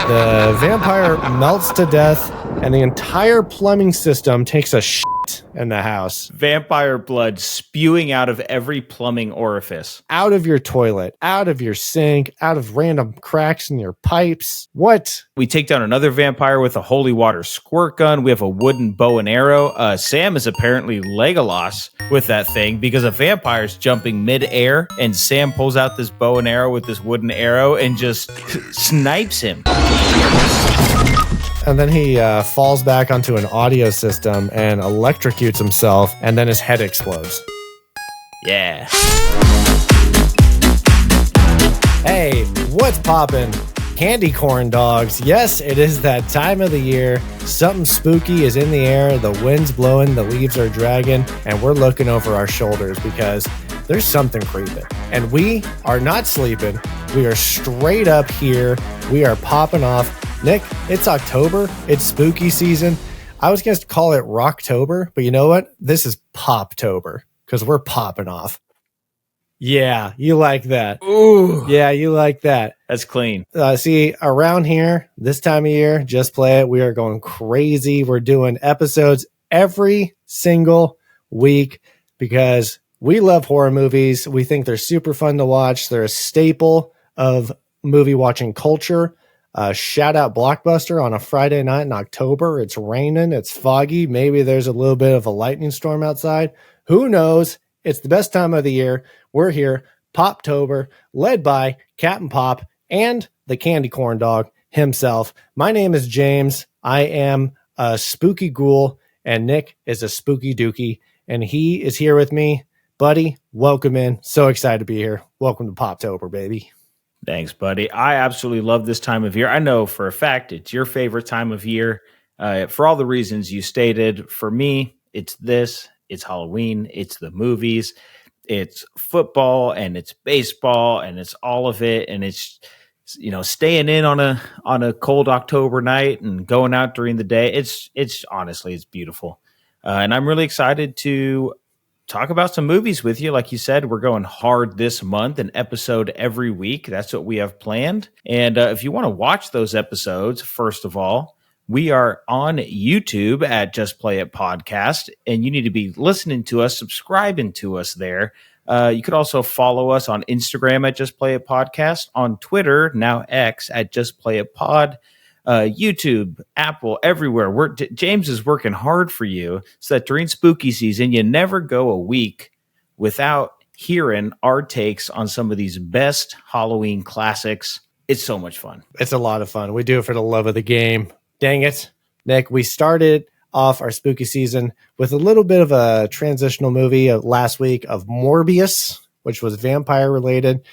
The vampire melts to death, and the entire plumbing system takes a shit in the house. Vampire blood spewing out of every plumbing orifice. Out of your toilet, out of your sink, out of random cracks in your pipes. What? We take down another vampire with a holy water squirt gun. We have a wooden bow and arrow. Sam is apparently Legolas with that thing because a vampire's jumping mid-air, and Sam pulls out this bow and arrow with this wooden arrow and just snipes him. And then he falls back onto an audio system and electrocutes himself, and then his head explodes. Yeah. Hey, what's poppin'? Candy corn dogs. Yes, it is that time of the year. Something spooky is in the air. The wind's blowing, the leaves are dragging, and we're looking over our shoulders because there's something creeping. And we are not sleeping. We are straight up here. We are popping off. Nick, it's October. It's spooky season. I was going to call it Rocktober, but you know what? This is Poptober because we're popping off. Yeah, you like that. Ooh. Yeah, you like that. That's clean. See, around here, this time of year, Just Play It, we are going crazy. We're doing episodes every single week because we love horror movies. We think they're super fun to watch. They're a staple of movie watching culture. Shout out Blockbuster on a Friday night in October. It's raining. It's foggy. Maybe there's a little bit of a lightning storm outside. Who knows? It's the best time of the year. We're here, Poptober, led by Captain Pop and the candy corn dog himself. My name is James. I am a spooky ghoul, and Nick is a spooky dookie, and he is here with me. Buddy, welcome in. So excited to be here. Welcome to Poptober, baby. Thanks, buddy. I absolutely love this time of year. I know for a fact it's your favorite time of year for all the reasons you stated. For me, it's this. It's Halloween. It's the movies. It's football and it's baseball and it's all of it. And it's, you know, staying in on a cold October night and going out during the day. It's honestly, it's beautiful. And I'm really excited to talk about some movies with you. Like you said, we're going hard this month, an episode every week. That's what we have planned. And if you want to watch those episodes, first of all, we are on YouTube at Just Play It Podcast, and you need to be listening to us, subscribing to us there. You could also follow us on Instagram at Just Play It Podcast, on Twitter, now X, at Just Play It Pod, YouTube, Apple, everywhere. James is working hard for you so that during spooky season, you never go a week without hearing our takes on some of these best Halloween classics. It's so much fun. It's a lot of fun. We do it for the love of the game. Dang it, Nick. We started off our spooky season with a little bit of a transitional movie last week of Morbius, which was vampire related.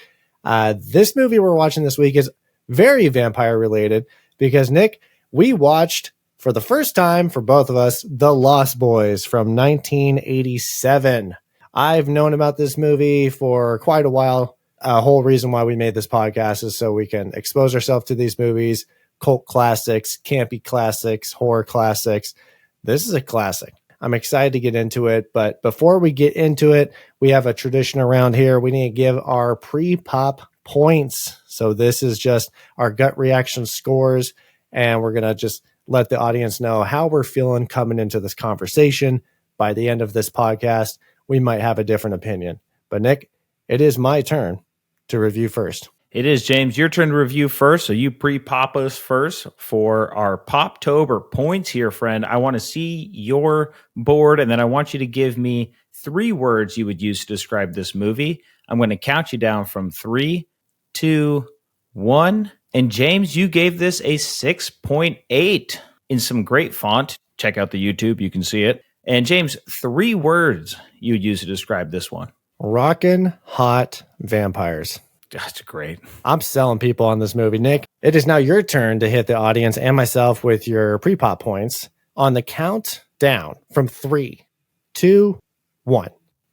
This movie we're watching this week is very vampire related because, Nick, we watched for the first time for both of us, The Lost Boys from 1987. I've known about this movie for quite a while. A whole reason why we made this podcast is so we can expose ourselves to these movies. Cult classics, campy classics, horror classics. This is a classic. I'm excited to get into it, but before we get into it, we have a tradition around here. We need to give our pre-pop points. So this is just our gut reaction scores, and we're going to just let the audience know how we're feeling coming into this conversation. By the end of this podcast, we might have a different opinion. But Nick, it is my turn to review first. It is, James, your turn to review first. So you pre-pop us first for our Poptober points here, friend. I want to see your board, and then I want you to give me 3 words you would use to describe this movie. I'm going to count you down from 3, 2, 1. And James, you gave this a 6.8 in some great font. Check out the YouTube. You can see it. And James, 3 words you would use to describe this one. Rockin' hot vampires. That's great. I'm selling people on this movie. Nick, it is now your turn to hit the audience and myself with your pre-pop points on the count down from 3, 2, 1.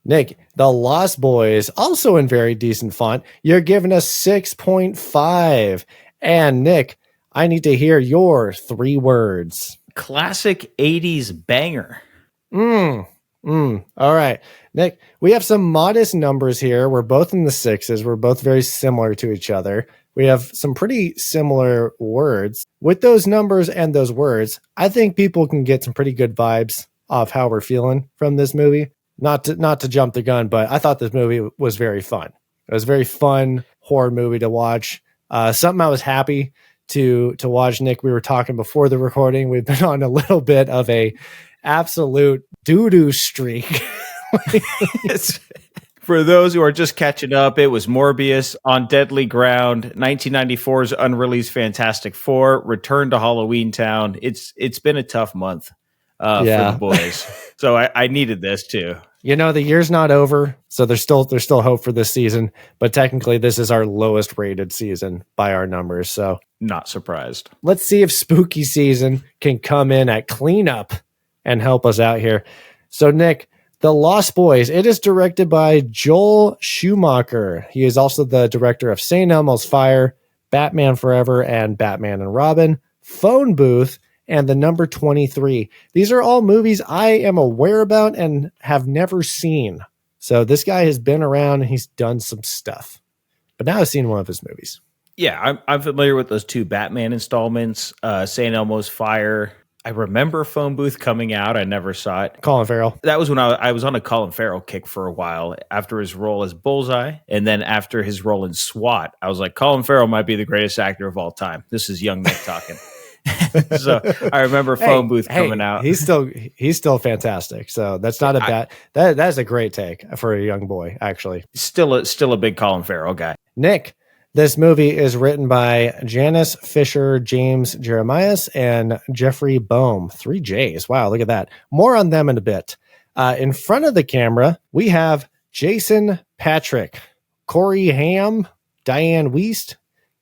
Nick, The Lost Boys, also in very decent font. You're giving us 6.5. And Nick, I need to hear your 3 words. Classic 80s banger. All right, Nick, we have some modest numbers here. We're both in the 6s. We're both very similar to each other. We have some pretty similar words. With those numbers and those words, I think people can get some pretty good vibes of how we're feeling from this movie. Not to jump the gun, but I thought this movie was very fun. It was a very fun horror movie to watch. Something I was happy to watch, Nick. We were talking before the recording. We've been on a little bit of a absolute doo-doo streak. For those who are just catching up, it was Morbius, On Deadly Ground, 1994's unreleased Fantastic Four, Return to Halloween Town. It's been a tough month for the boys. So I needed this too. You know, the year's not over, so there's still hope for this season. But technically, this is our lowest rated season by our numbers. So not surprised. Let's see if spooky season can come in at cleanup and help us out here. So, Nick, The Lost Boys, it is directed by Joel Schumacher. He is also the director of St. Elmo's Fire, Batman Forever, and Batman and Robin, Phone Booth, and The Number 23. These are all movies I am aware about and have never seen. So this guy has been around and he's done some stuff. But now I've seen one of his movies. Yeah, I'm familiar with those two Batman installments, St. Elmo's Fire. I remember Phone Booth coming out. I never saw it. Colin Farrell. That was when I was on a Colin Farrell kick for a while after his role as Bullseye. And then after his role in SWAT, I was like, Colin Farrell might be the greatest actor of all time. This is young Nick talking. So I remember Phone Booth coming out. He's still fantastic. So that's not a bad, that's a great take for a young boy, actually. Still a big Colin Farrell guy. Nick, this movie is written by Janice Fisher, James Jeremias, and Jeffrey Boehm. 3 J's. Wow, look at that. More on them in a bit. In front of the camera, we have Jason Patric, Corey Haim, Diane Wiest,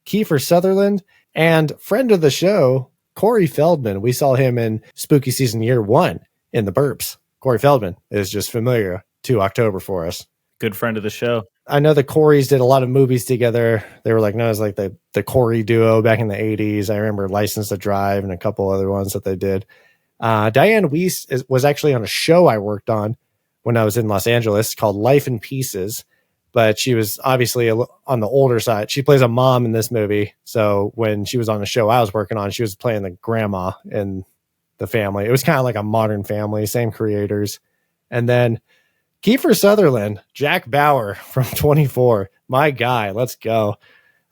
Kiefer Sutherland, and friend of the show, Corey Feldman. We saw him in Spooky Season Year 1 in The Burbs. Corey Feldman is just familiar to October for us. Good friend of the show. I know the Coreys did a lot of movies together. They were known as the Corey duo back in the 80s. I remember License to Drive and a couple other ones that they did. Diane Wiest was actually on a show I worked on when I was in Los Angeles called Life in Pieces. But she was obviously on the older side. She plays a mom in this movie. So when she was on the show I was working on, she was playing the grandma in the family. It was kind of like a Modern Family, same creators. And then Kiefer Sutherland, Jack Bauer from 24. My guy, let's go.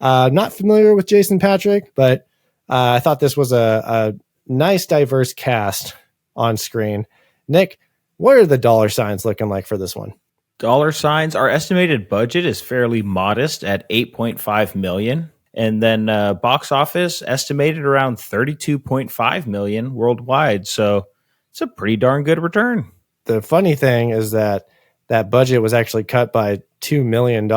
Not familiar with Jason Patric, but I thought this was a nice, diverse cast on screen. Nick, what are the dollar signs looking like for this one? Dollar signs. Our estimated budget is fairly modest at $8.5 million. And then box office estimated around $32.5 million worldwide. So it's a pretty darn good return. The funny thing is that budget was actually cut by $2 million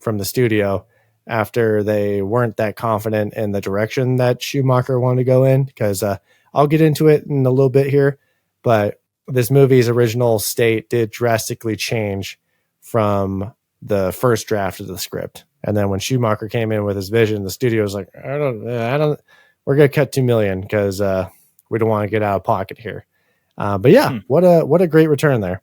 from the studio after they weren't that confident in the direction that Schumacher wanted to go in. Because I'll get into it in a little bit here, but this movie's original state did drastically change from the first draft of the script. And then when Schumacher came in with his vision, the studio was like, I don't, we're going to cut 2 million because we don't want to get out of pocket here. But yeah, what a great return there.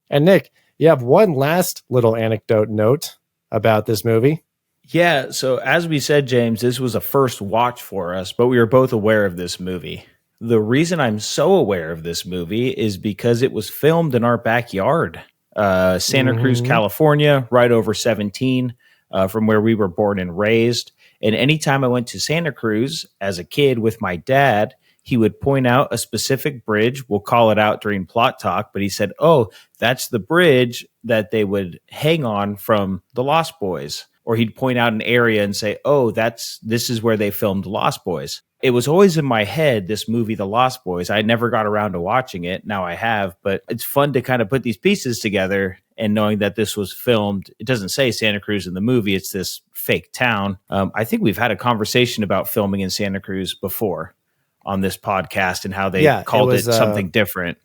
And Nick, you have one last little anecdote note about this movie. Yeah. So as we said, James, this was a first watch for us, but we were both aware of this movie. The reason I'm so aware of this movie is because it was filmed in our backyard, Santa Cruz, California, right over 17, from where we were born and raised. And anytime I went to Santa Cruz as a kid with my dad, he would point out a specific bridge. We'll call it out during plot talk, but he said, oh, that's the bridge that they would hang on from The Lost Boys. Or he'd point out an area and say, oh, this is where they filmed Lost Boys. It was always in my head, this movie, The Lost Boys. I never got around to watching it. Now I have, but it's fun to kind of put these pieces together and knowing that this was filmed. It doesn't say Santa Cruz in the movie. It's this fake town. I think we've had a conversation about filming in Santa Cruz before on this podcast and how they called it something different.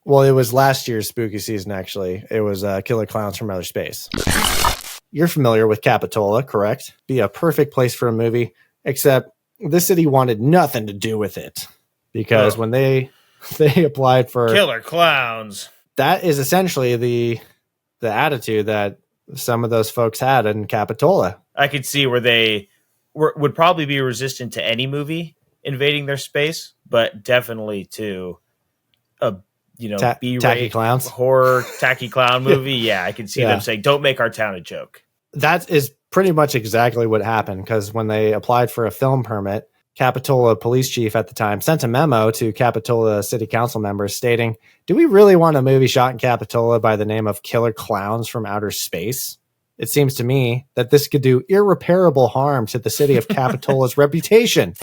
Well, it was last year's spooky season, actually. It was Killer Clowns from Outer Space. You're familiar with Capitola, correct? Be a perfect place for a movie, except the city wanted nothing to do with it because when they applied for Killer Clowns, that is essentially the attitude that some of those folks had in Capitola. I could see where they would probably be resistant to any movie invading their space, but definitely to a Tacky B-rate clowns. horror tacky clown movie. Yeah, I can see Yeah. them saying, "Don't make our town a joke." That is pretty much exactly what happened, because when they applied for a film permit, Capitola police chief at the time sent a memo to Capitola city council members stating, "Do we really want a movie shot in Capitola by the name of Killer Clowns from Outer Space? It seems to me that this could do irreparable harm to the city of Capitola's reputation.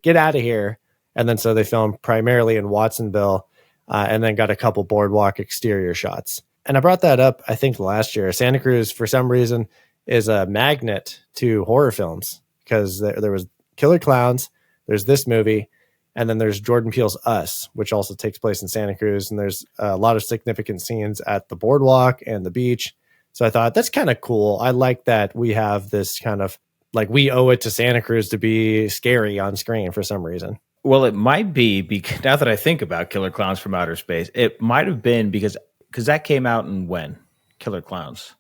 Get out of here." And then so they filmed primarily in Watsonville, and then got a couple boardwalk exterior shots. And I brought that up, I think, last year. Santa Cruz, for some reason, is a magnet to horror films, because there was Killer Clowns, there's this movie, and then there's Jordan Peele's Us, which also takes place in Santa Cruz. And there's a lot of significant scenes at the boardwalk and the beach. So I thought that's kind of cool. I like that we have this kind of, like, we owe it to Santa Cruz to be scary on screen for some reason. Well, it might be because now that I think about Killer Clowns from Outer Space, it might have been because that came out in when? Killer Clowns.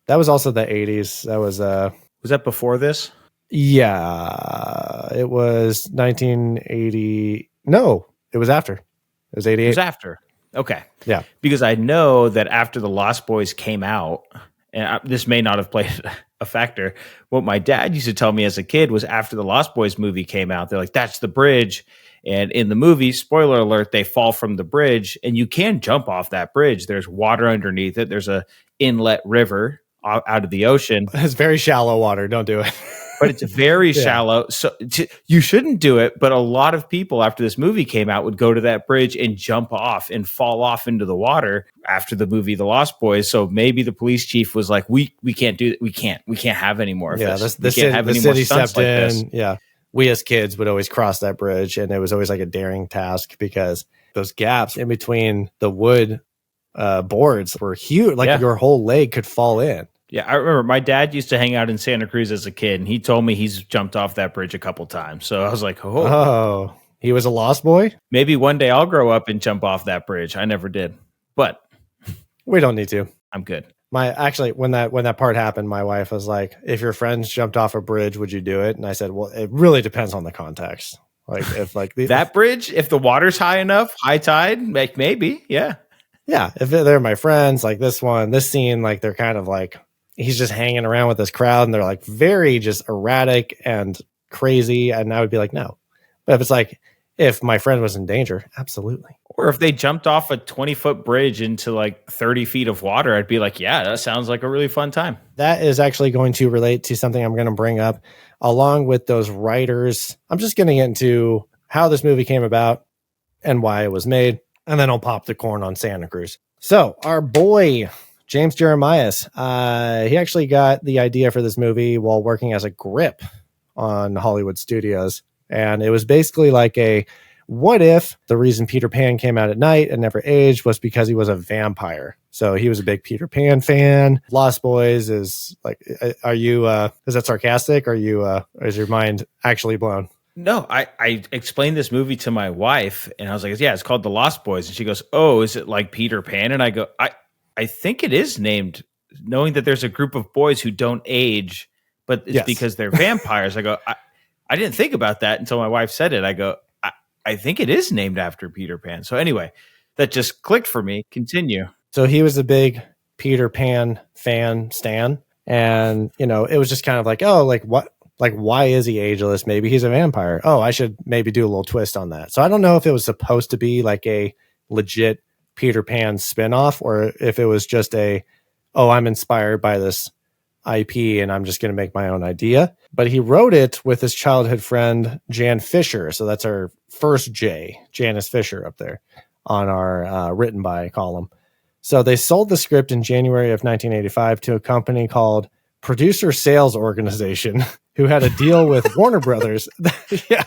That was also the 80s. That was that before this? Yeah, it was 1980. No, it was after. It was 88. It was after. Okay. Yeah. Because I know that after the Lost Boys came out, and this may not have played a factor, what my dad used to tell me as a kid was after the Lost Boys movie came out, they're like, "That's the bridge." And in the movie, spoiler alert, they fall from the bridge, and you can jump off that bridge. There's water underneath it. There's a inlet river out of the ocean. It's very shallow water. Don't do it. But it's very shallow. So you shouldn't do it. But a lot of people after this movie came out would go to that bridge and jump off and fall off into the water after the movie The Lost Boys. So maybe the police chief was like, we can't do that. We can't have any more of this. The city stepped in. Yeah. We as kids would always cross that bridge, and it was always like a daring task because those gaps in between the wood boards were huge. Like your whole leg could fall in. Yeah, I remember my dad used to hang out in Santa Cruz as a kid, and he told me he's jumped off that bridge a couple times. So I was like, oh, he was a lost boy? Maybe one day I'll grow up and jump off that bridge. I never did, but we don't need to. I'm good. When that part happened, my wife was like, "If your friends jumped off a bridge, would you do it?" And I said, "Well, it really depends on the context. Like if like that bridge, if the water's high enough, high tide, maybe, yeah." Yeah, if they're my friends, like this scene, like they're kind of like, he's just hanging around with this crowd and they're like very just erratic and crazy. And I would be like, no. But if it's like, if my friend was in danger, absolutely. Or if they jumped off a 20-foot bridge into like 30 feet of water, I'd be like, yeah, that sounds like a really fun time. That is actually going to relate to something I'm going to bring up along with those writers. I'm just going to get into how this movie came about and why it was made. And then I'll pop the corn on Santa Cruz. So our boy, James Jeremias, he actually got the idea for this movie while working as a grip on Hollywood studios. And it was basically like a, what if the reason Peter Pan came out at night and never aged was because he was a vampire? So he was a big Peter Pan fan. Lost Boys is like, are you, is that sarcastic? Or is your mind actually blown? No, I explained this movie to my wife and I was like, yeah, it's called The Lost Boys. And she goes, oh, is it like Peter Pan? And I go, I think it is named, knowing that there's a group of boys who don't age, but it's because they're vampires. I go, I didn't think about that until my wife said it. I go, I think it is named after Peter Pan. So anyway, that just clicked for me. Continue. So he was a big Peter Pan fan, stan. And, it was just kind of like, oh, like what? Like, why is he ageless? Maybe he's a vampire. Oh, I should maybe do a little twist on that. So I don't know if it was supposed to be like a legit Peter Pan spinoff or if it was just I'm inspired by this IP and I'm just going to make my own idea. But he wrote it with his childhood friend, Jan Fisher. So that's our first J, Janice Fisher up there on our written by column. So they sold the script in January of 1985 to a company called Producer Sales Organization, who had a deal with Warner Brothers. Yeah,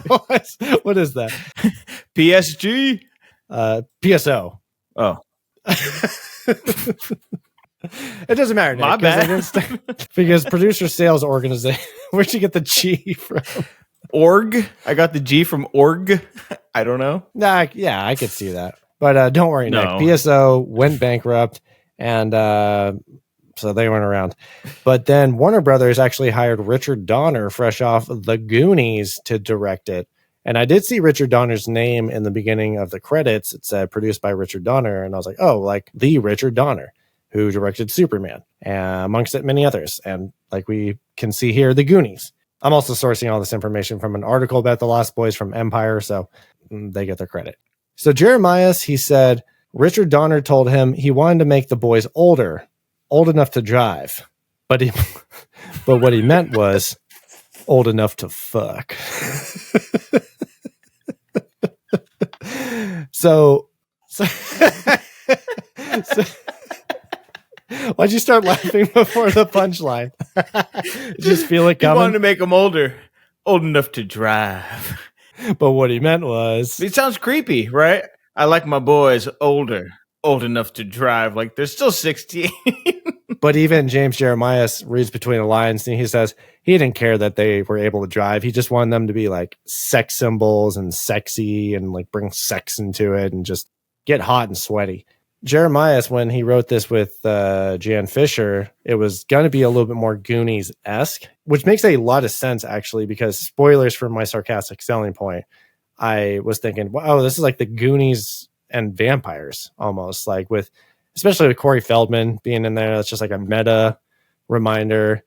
what is that? PSG? PSO. Oh. It doesn't matter, Nick, my bad. Because Producer Sales Organization. Where'd you get the G from? Org? I got the G from org. I don't know. Nah, yeah, I could see that. But don't worry, No. Nick. PSO went bankrupt and so they weren't around. But then Warner Brothers actually hired Richard Donner, fresh off The Goonies, to direct it. And I did see Richard Donner's name in the beginning of the credits. It said produced by Richard Donner. And I was like, oh, like the Richard Donner who directed Superman, amongst many others. And like we can see here, The Goonies. I'm also sourcing all this information from an article about the Lost Boys from Empire, so they get their credit. So Jeremias, he said, Richard Donner told him he wanted to make the boys older, old enough to drive. But what he meant was old enough to fuck. So why'd you start laughing before the punchline? Just feel it coming? He wanted to make them older, old enough to drive. But what he meant was... It sounds creepy, right? I like my boys older, old enough to drive. Like, they're still 16. But even James Jeremias reads between the lines, and he says he didn't care that they were able to drive. He just wanted them to be like sex symbols and sexy and like bring sex into it and just get hot and sweaty. Jeremias, when he wrote this with Jan Fisher, it was going to be a little bit more Goonies-esque, which makes a lot of sense, actually, because spoilers for my sarcastic selling point, I was thinking, wow, this is like the Goonies and vampires almost, like with, especially with Corey Feldman being in there. That's just like a meta reminder.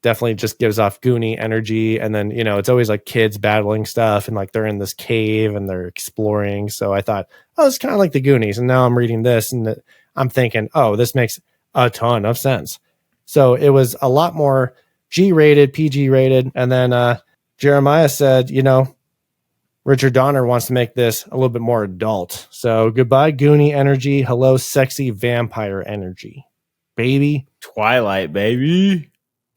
Definitely just gives off Goonie energy. And then, you know, it's always like kids battling stuff and like they're in this cave and they're exploring. So I thought, oh, it's kind of like the Goonies. And now I'm reading this and I'm thinking, oh, this makes a ton of sense. So it was a lot more G-rated, PG-rated. And then Jeremiah said, you know, Richard Donner wants to make this a little bit more adult. So goodbye, Goonie energy. Hello, sexy vampire energy. Baby. Twilight, baby.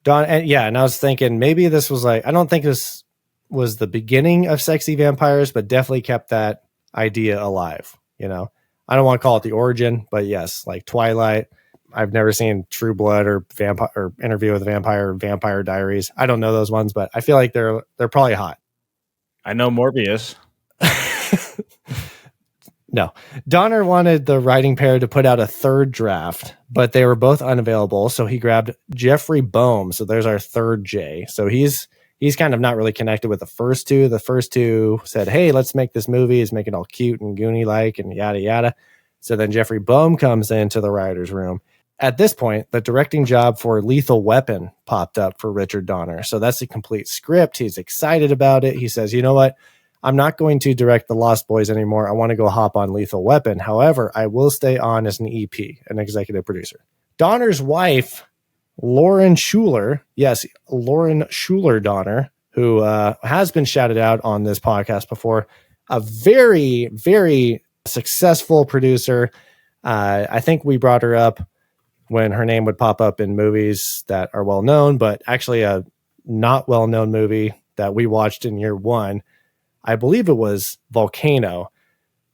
And I was thinking maybe this was like, I don't think this was the beginning of sexy vampires, but definitely kept that idea alive. You know, I don't want to call it the origin, but yes, like Twilight. I've never seen True Blood or Vampire or Interview with a Vampire or Vampire Diaries. I don't know those ones, but I feel like they're probably hot. I know Morbius. No, Donner wanted the writing pair to put out a third draft, but they were both unavailable. So he grabbed Jeffrey Boehm. So there's our third J. So he's kind of not really connected with the first two. The first two said, hey, let's make this movie. Let's make it all cute and Goonie-like and yada, yada. So then Jeffrey Boehm comes into the writer's room. At this point, the directing job for Lethal Weapon popped up for Richard Donner. So that's a complete script. He's excited about it. He says, you know what? I'm not going to direct The Lost Boys anymore. I want to go hop on Lethal Weapon. However, I will stay on as an EP, an executive producer. Donner's wife, Lauren Schuler, yes, Lauren Schuler Donner, who has been shouted out on this podcast before, a very, very successful producer. I think we brought her up when her name would pop up in movies that are well known, but actually a not well known movie that we watched in year one. I believe it was Volcano.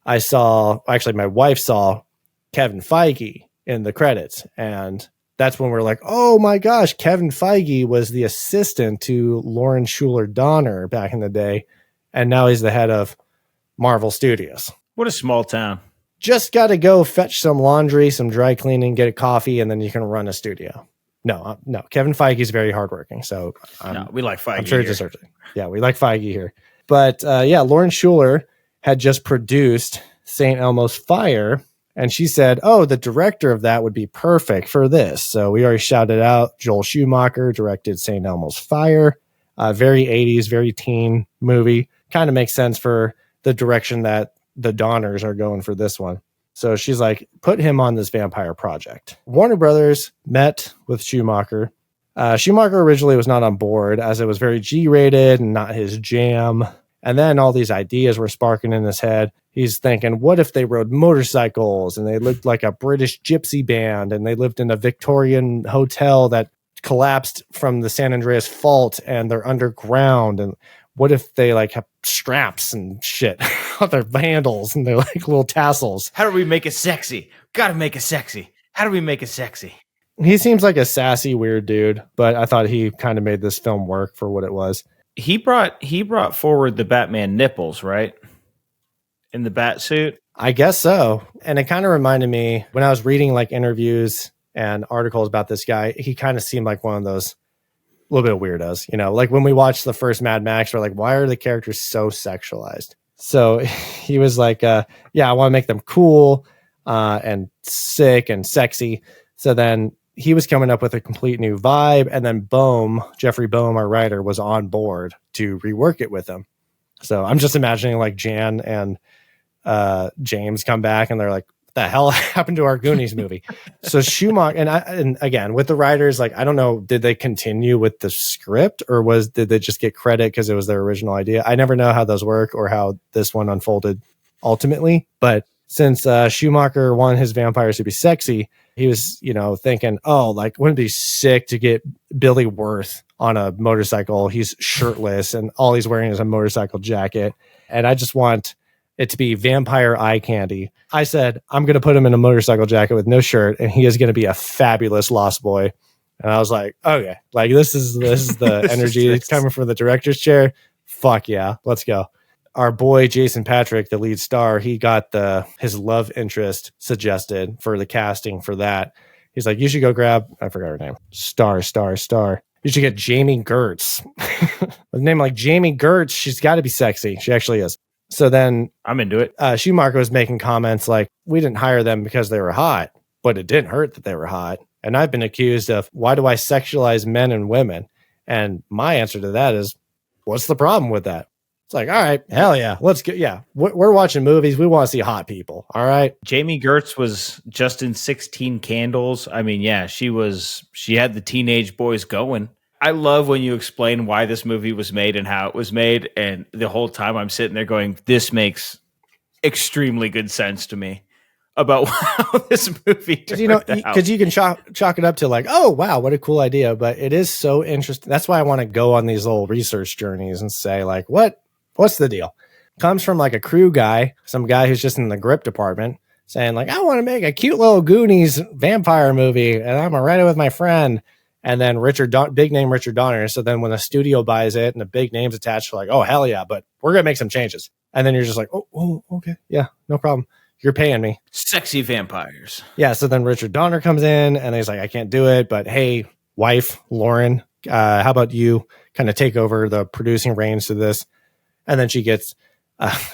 My wife saw Kevin Feige in the credits. And that's when we're like, oh my gosh, Kevin Feige was the assistant to Lauren Schuler Donner back in the day. And now he's the head of Marvel Studios. What a small town. Just got to go fetch some laundry, some dry cleaning, get a coffee, and then you can run a studio. No, Kevin Feige is very hardworking. So we like Feige. I'm sure he deserves it. Yeah, we like Feige here. But Lauren Schuler had just produced St. Elmo's Fire, and she said, oh, the director of that would be perfect for this. So we already shouted out Joel Schumacher directed St. Elmo's Fire, very 80s, very teen movie. Kind of makes sense for the direction that the Donners are going for this one. So she's like, put him on this vampire project. Warner Brothers met with Schumacher. Schumacher originally was not on board as it was very G-rated and not his jam. And then all these ideas were sparking in his head. He's thinking, what if they rode motorcycles and they looked like a British gypsy band and they lived in a Victorian hotel that collapsed from the San Andreas fault and they're underground? And what if they like have straps and shit on their handles and they're like little tassels? How do we make it sexy? Gotta make it sexy. How do we make it sexy? He seems like a sassy, weird dude, but I thought he kind of made this film work for what it was. He brought forward the Batman nipples, right? In the bat suit. I guess so. And it kind of reminded me when I was reading like interviews and articles about this guy. He kind of seemed like one of those little bit of weirdos, like when we watched the first Mad Max, we're like, why are the characters so sexualized? So he was like, I want to make them cool and sick and sexy. So then he was coming up with a complete new vibe. And then Jeffrey Boehm, our writer, was on board to rework it with him. So I'm just imagining like Jan and James come back and they're like, what the hell happened to our Goonies movie? So Schumacher, and again, with the writers, like, I don't know, did they continue with the script or did they just get credit because it was their original idea? I never know how those work or how this one unfolded ultimately. But since Schumacher wanted his vampires to be sexy, he was, thinking, oh, like, wouldn't it be sick to get Billy Wirth on a motorcycle? He's shirtless and all he's wearing is a motorcycle jacket. And I just want it to be vampire eye candy. I said, I'm going to put him in a motorcycle jacket with no shirt and he is going to be a fabulous Lost Boy. And I was like, okay, like this is the energy coming from the director's chair. Fuck yeah, let's go. Our boy Jason Patric, the lead star, he got his love interest suggested for the casting for that. He's like, you should go grab, I forgot her name, Star. You should get Jamie Gertz. With a name like Jamie Gertz, she's got to be sexy. She actually is. So then I'm into it. Schumacher was making comments like, we didn't hire them because they were hot, but it didn't hurt that they were hot. And I've been accused of, why do I sexualize men and women? And my answer to that is, what's the problem with that? It's like, all right, hell yeah, let's get, we're watching movies. We want to see hot people. All right. Jamie Gertz was just in 16 Candles. I mean, yeah, she had the teenage boys going. I love when you explain why this movie was made and how it was made. And the whole time I'm sitting there going, this makes extremely good sense to me about how this movie turned out. Because you can chalk it up to like, oh, wow, what a cool idea. But it is so interesting. That's why I want to go on these little research journeys and say like, what's the deal? Comes from like a crew guy, some guy who's just in the grip department saying like, I want to make a cute little Goonies vampire movie and I'm going to write it with my friend. And then big name Richard Donner. So then when the studio buys it and the big name's attached, they're like, oh, hell yeah, but we're going to make some changes. And then you're just like, oh, okay. Yeah, no problem. You're paying me. Sexy vampires. Yeah. So then Richard Donner comes in and he's like, I can't do it. But hey, wife, Lauren, how about you kind of take over the producing reins to this? And then she gets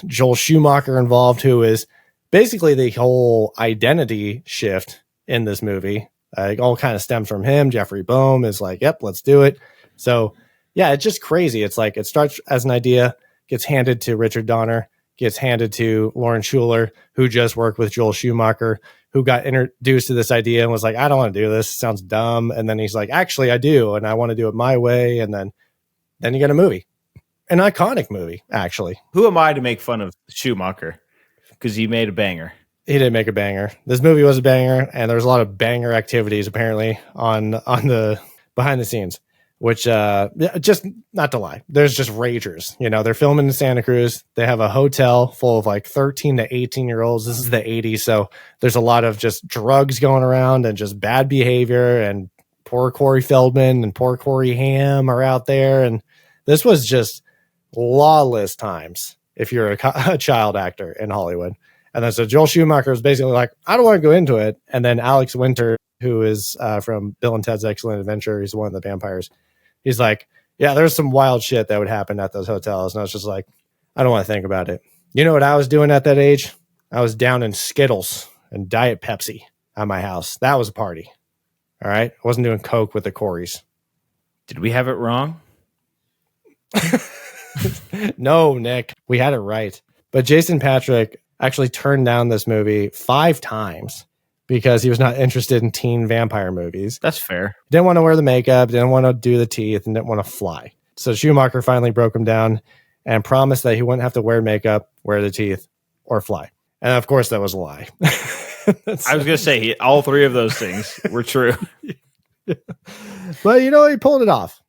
Joel Schumacher involved, who is basically the whole identity shift in this movie. It all kind of stems from him. Jeffrey Boehm is like, yep, let's do it. So yeah, it's just crazy. It's like it starts as an idea, gets handed to Richard Donner, gets handed to Lauren Schuler, who just worked with Joel Schumacher, who got introduced to this idea and was like, I don't want to do this. It sounds dumb. And then he's like, actually, I do. And I want to do it my way. And then you get a movie, an iconic movie, actually. Who am I to make fun of Schumacher? Because he made a banger. He did make a banger. This movie was a banger, and there was a lot of banger activities apparently on the behind the scenes, which just not to lie, there's just ragers. They're filming in Santa Cruz. They have a hotel full of like 13 to 18-year-olds. This is the 80s, so there's a lot of just drugs going around and just bad behavior. And poor Corey Feldman and poor Corey Haim are out there, and this was just lawless times if you're a child actor in Hollywood. And then so Joel Schumacher was basically like, I don't want to go into it. And then Alex Winter, who is from Bill and Ted's Excellent Adventure, he's one of the vampires. He's like, yeah, there's some wild shit that would happen at those hotels. And I was just like, I don't want to think about it. You know what I was doing at that age? I was down in Skittles and Diet Pepsi at my house. That was a party. All right. I wasn't doing Coke with the Corys. Did we have it wrong? No, Nick, we had it right. But Jason Patric actually turned down this movie 5 times because he was not interested in teen vampire movies. That's fair. Didn't want to wear the makeup, didn't want to do the teeth, and didn't want to fly. So Schumacher finally broke him down and promised that he wouldn't have to wear makeup, wear the teeth, or fly. And of course, that was a lie. I was going to say, all 3 of those things were true. But, he pulled it off.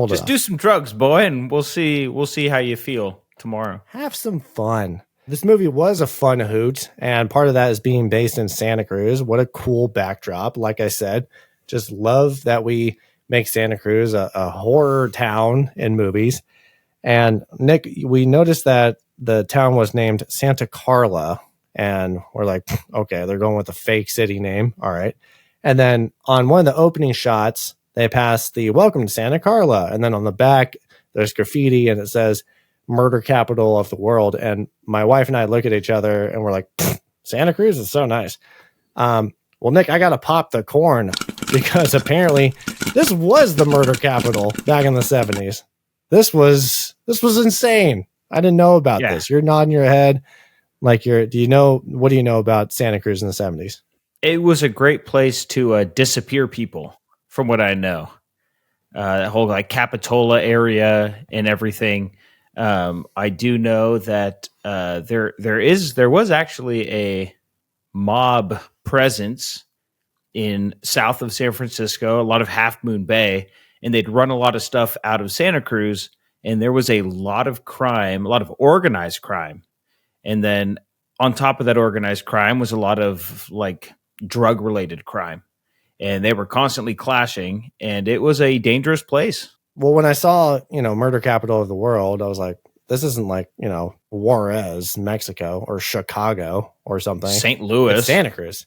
Just do some drugs, boy, and we'll see how you feel tomorrow. Have some fun. This movie was a fun hoot, and part of that is being based in Santa Cruz. What a cool backdrop. Like I said, just love that we make Santa Cruz a horror town in movies. And Nick, we noticed that the town was named Santa Carla, and we're like, okay, they're going with a fake city name. All right. And then on one of the opening shots, they pass the welcome to Santa Carla. And then on the back, there's graffiti and it says murder capital of the world. And my wife and I look at each other and we're like, Santa Cruz is so nice. Well, Nick, I got to pop the corn because apparently this was the murder capital back in the 70s. This was insane. I didn't know about this. You're nodding your head like what do you know about Santa Cruz in the 70s? It was a great place to disappear people, from what I know. That whole like Capitola area and everything. I do know that there was actually a mob presence in south of San Francisco, a lot of Half Moon Bay, and they'd run a lot of stuff out of Santa Cruz, and there was a lot of crime, a lot of organized crime. And then on top of that organized crime was a lot of like drug related crime. And they were constantly clashing, and it was a dangerous place. Well, when I saw, murder capital of the world, I was like, this isn't like, Juarez, Mexico, or Chicago or something. St. Louis. It's Santa Cruz.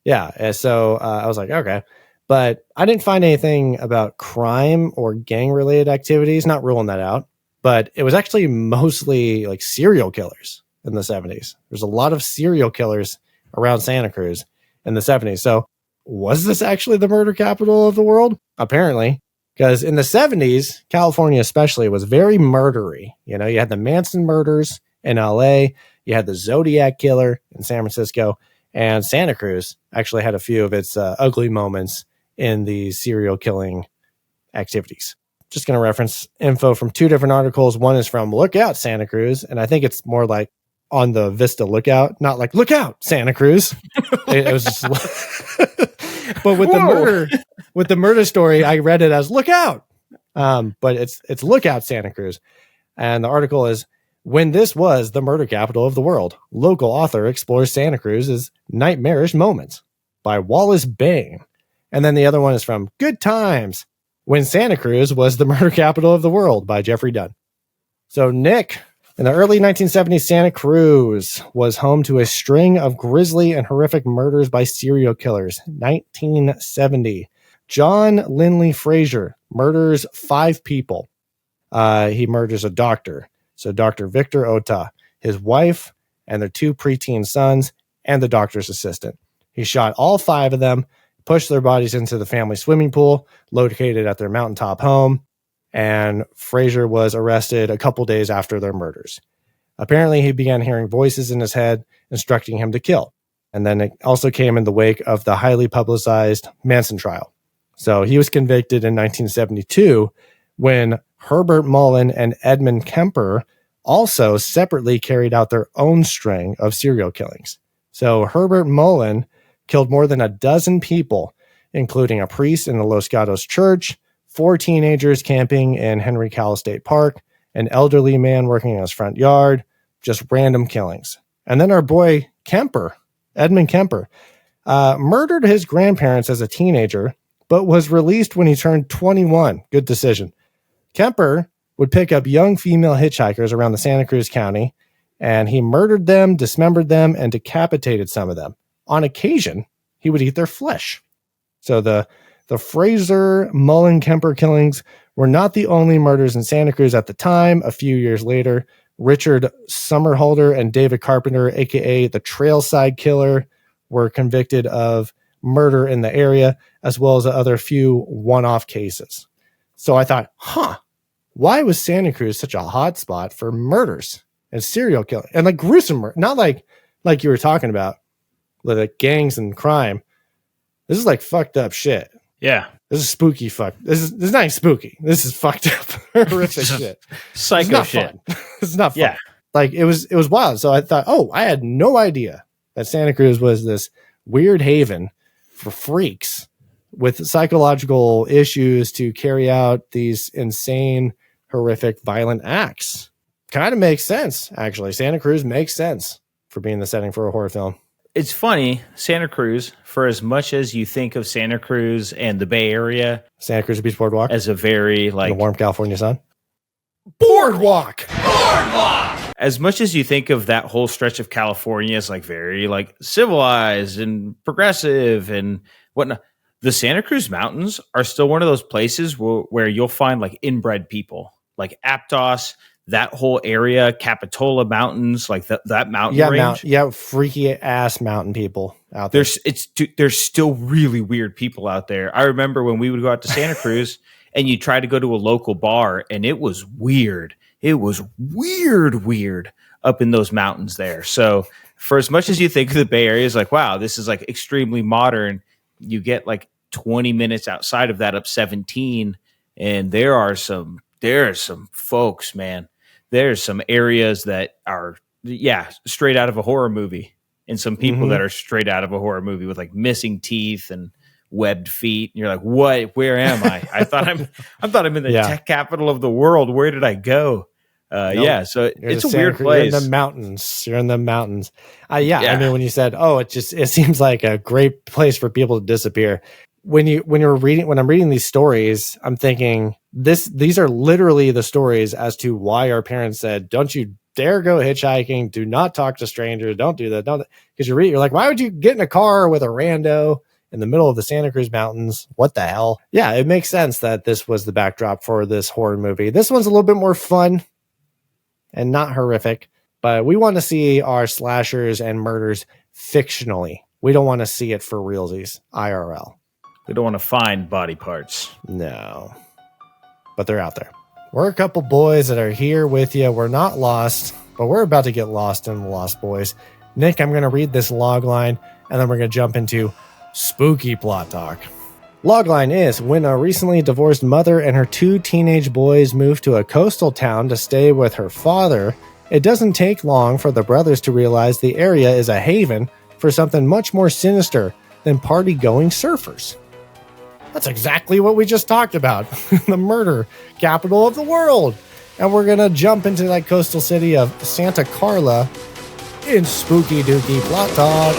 Yeah. And so I was like, okay. But I didn't find anything about crime or gang related activities, not ruling that out. But it was actually mostly like serial killers in the 70s. There's a lot of serial killers around Santa Cruz in the 70s. So was this actually the murder capital of the world? Apparently. Because in the 70s, California especially was very murdery. You had the Manson murders in LA, you had the Zodiac killer in San Francisco, and Santa Cruz actually had a few of its ugly moments in the serial killing activities. Just going to reference info from two different articles. One is from Lookout Santa Cruz, and I think it's more like on the Vista Lookout, not like Look Out Santa Cruz. It was just, but with the murder story, I read it as Look Out. But it's Lookout Santa Cruz, and the article is when this was the murder capital of the world. Local author explores Santa Cruz's nightmarish moments by Wallace Bain, and then the other one is from Good Times when Santa Cruz was the murder capital of the world by Jeffrey Dunn. So Nick. In the early 1970s, Santa Cruz was home to a string of grisly and horrific murders by serial killers. 1970, John Linley Frazier murders 5 people. He murders a doctor. So Dr. Victor Ota, his wife, and their 2 preteen sons, and the doctor's assistant. He shot all 5 of them, pushed their bodies into the family swimming pool located at their mountaintop home. And Frazier was arrested a couple days after their murders. Apparently, he began hearing voices in his head instructing him to kill. And then it also came in the wake of the highly publicized Manson trial. So he was convicted in 1972 when Herbert Mullen and Edmund Kemper also separately carried out their own string of serial killings. So Herbert Mullen killed more than a dozen people, including a priest in the Los Gatos Church, 4 teenagers camping in Henry Cowell State Park, an elderly man working in his front yard, just random killings. And then our boy Kemper, Edmund Kemper, murdered his grandparents as a teenager, but was released when he turned 21. Good decision. Kemper would pick up young female hitchhikers around the Santa Cruz County, and he murdered them, dismembered them, and decapitated some of them. On occasion, he would eat their flesh. So the Frazier, Mullen, Kemper killings were not the only murders in Santa Cruz at the time. A few years later, Richard Somerhalder and David Carpenter, a.k.a. the Trailside Killer, were convicted of murder in the area, as well as other few one-off cases. So I thought, why was Santa Cruz such a hot spot for murders and serial killing? And like gruesome murder, not like you were talking about, like gangs and crime. This is like fucked up shit. Yeah. This is spooky fuck. This is not even spooky. This is fucked up horrific shit. Psycho shit. It's not fun. Yeah. Like it was wild. So I thought, I had no idea that Santa Cruz was this weird haven for freaks with psychological issues to carry out these insane, horrific, violent acts. Kind of makes sense, actually. Santa Cruz makes sense for being the setting for a horror film. It's funny, Santa Cruz, for as much as you think of Santa Cruz and the Bay Area, Santa Cruz Beach Boardwalk, as a very like the warm California sun. Boardwalk. As much as you think of that whole stretch of California as like very like civilized and progressive and whatnot. The Santa Cruz Mountains are still one of those places where you'll find like inbred people, like Aptos, that whole area, Capitola Mountains, like that mountain range. Freaky ass mountain people out there. There's still really weird people out there. I remember when we would go out to Santa Cruz and you try to go to a local bar, and it was weird. It was weird up in those mountains there. So for as much as you think of the Bay Area is like, wow, this is like extremely modern, you get like 20 minutes outside of that up 17, and there are some folks, man. There's some areas that are straight out of a horror movie, and some people that are straight out of a horror movie with like missing teeth and webbed feet. And you're like, what? Where am I? I thought I'm in the tech capital of the world. Where did I go? Nope. So it's a weird place. You're in the mountains. I mean, when you said, it seems like a great place for people to disappear. When I'm reading these stories, I'm thinking these are literally the stories as to why our parents said, don't you dare go hitchhiking. Do not talk to strangers. Don't do that. Don't, because you're like, why would you get in a car with a rando in the middle of the Santa Cruz Mountains? What the hell? Yeah, it makes sense that this was the backdrop for this horror movie. This one's a little bit more fun and not horrific, but we want to see our slashers and murders fictionally. We don't want to see it for realsies, IRL. We don't want to find body parts. No, but they're out there. We're a couple boys that are here with you. We're not lost, but we're about to get lost in the Lost Boys. Nick, I'm going to read this log line, and then we're going to jump into spooky plot talk. Logline is, when a recently divorced mother and her 2 teenage boys move to a coastal town to stay with her father, it doesn't take long for the brothers to realize the area is a haven for something much more sinister than party-going surfers. That's exactly what we just talked about. The murder capital of the world. And we're going to jump into that coastal city of Santa Carla in spooky dooky plot talk.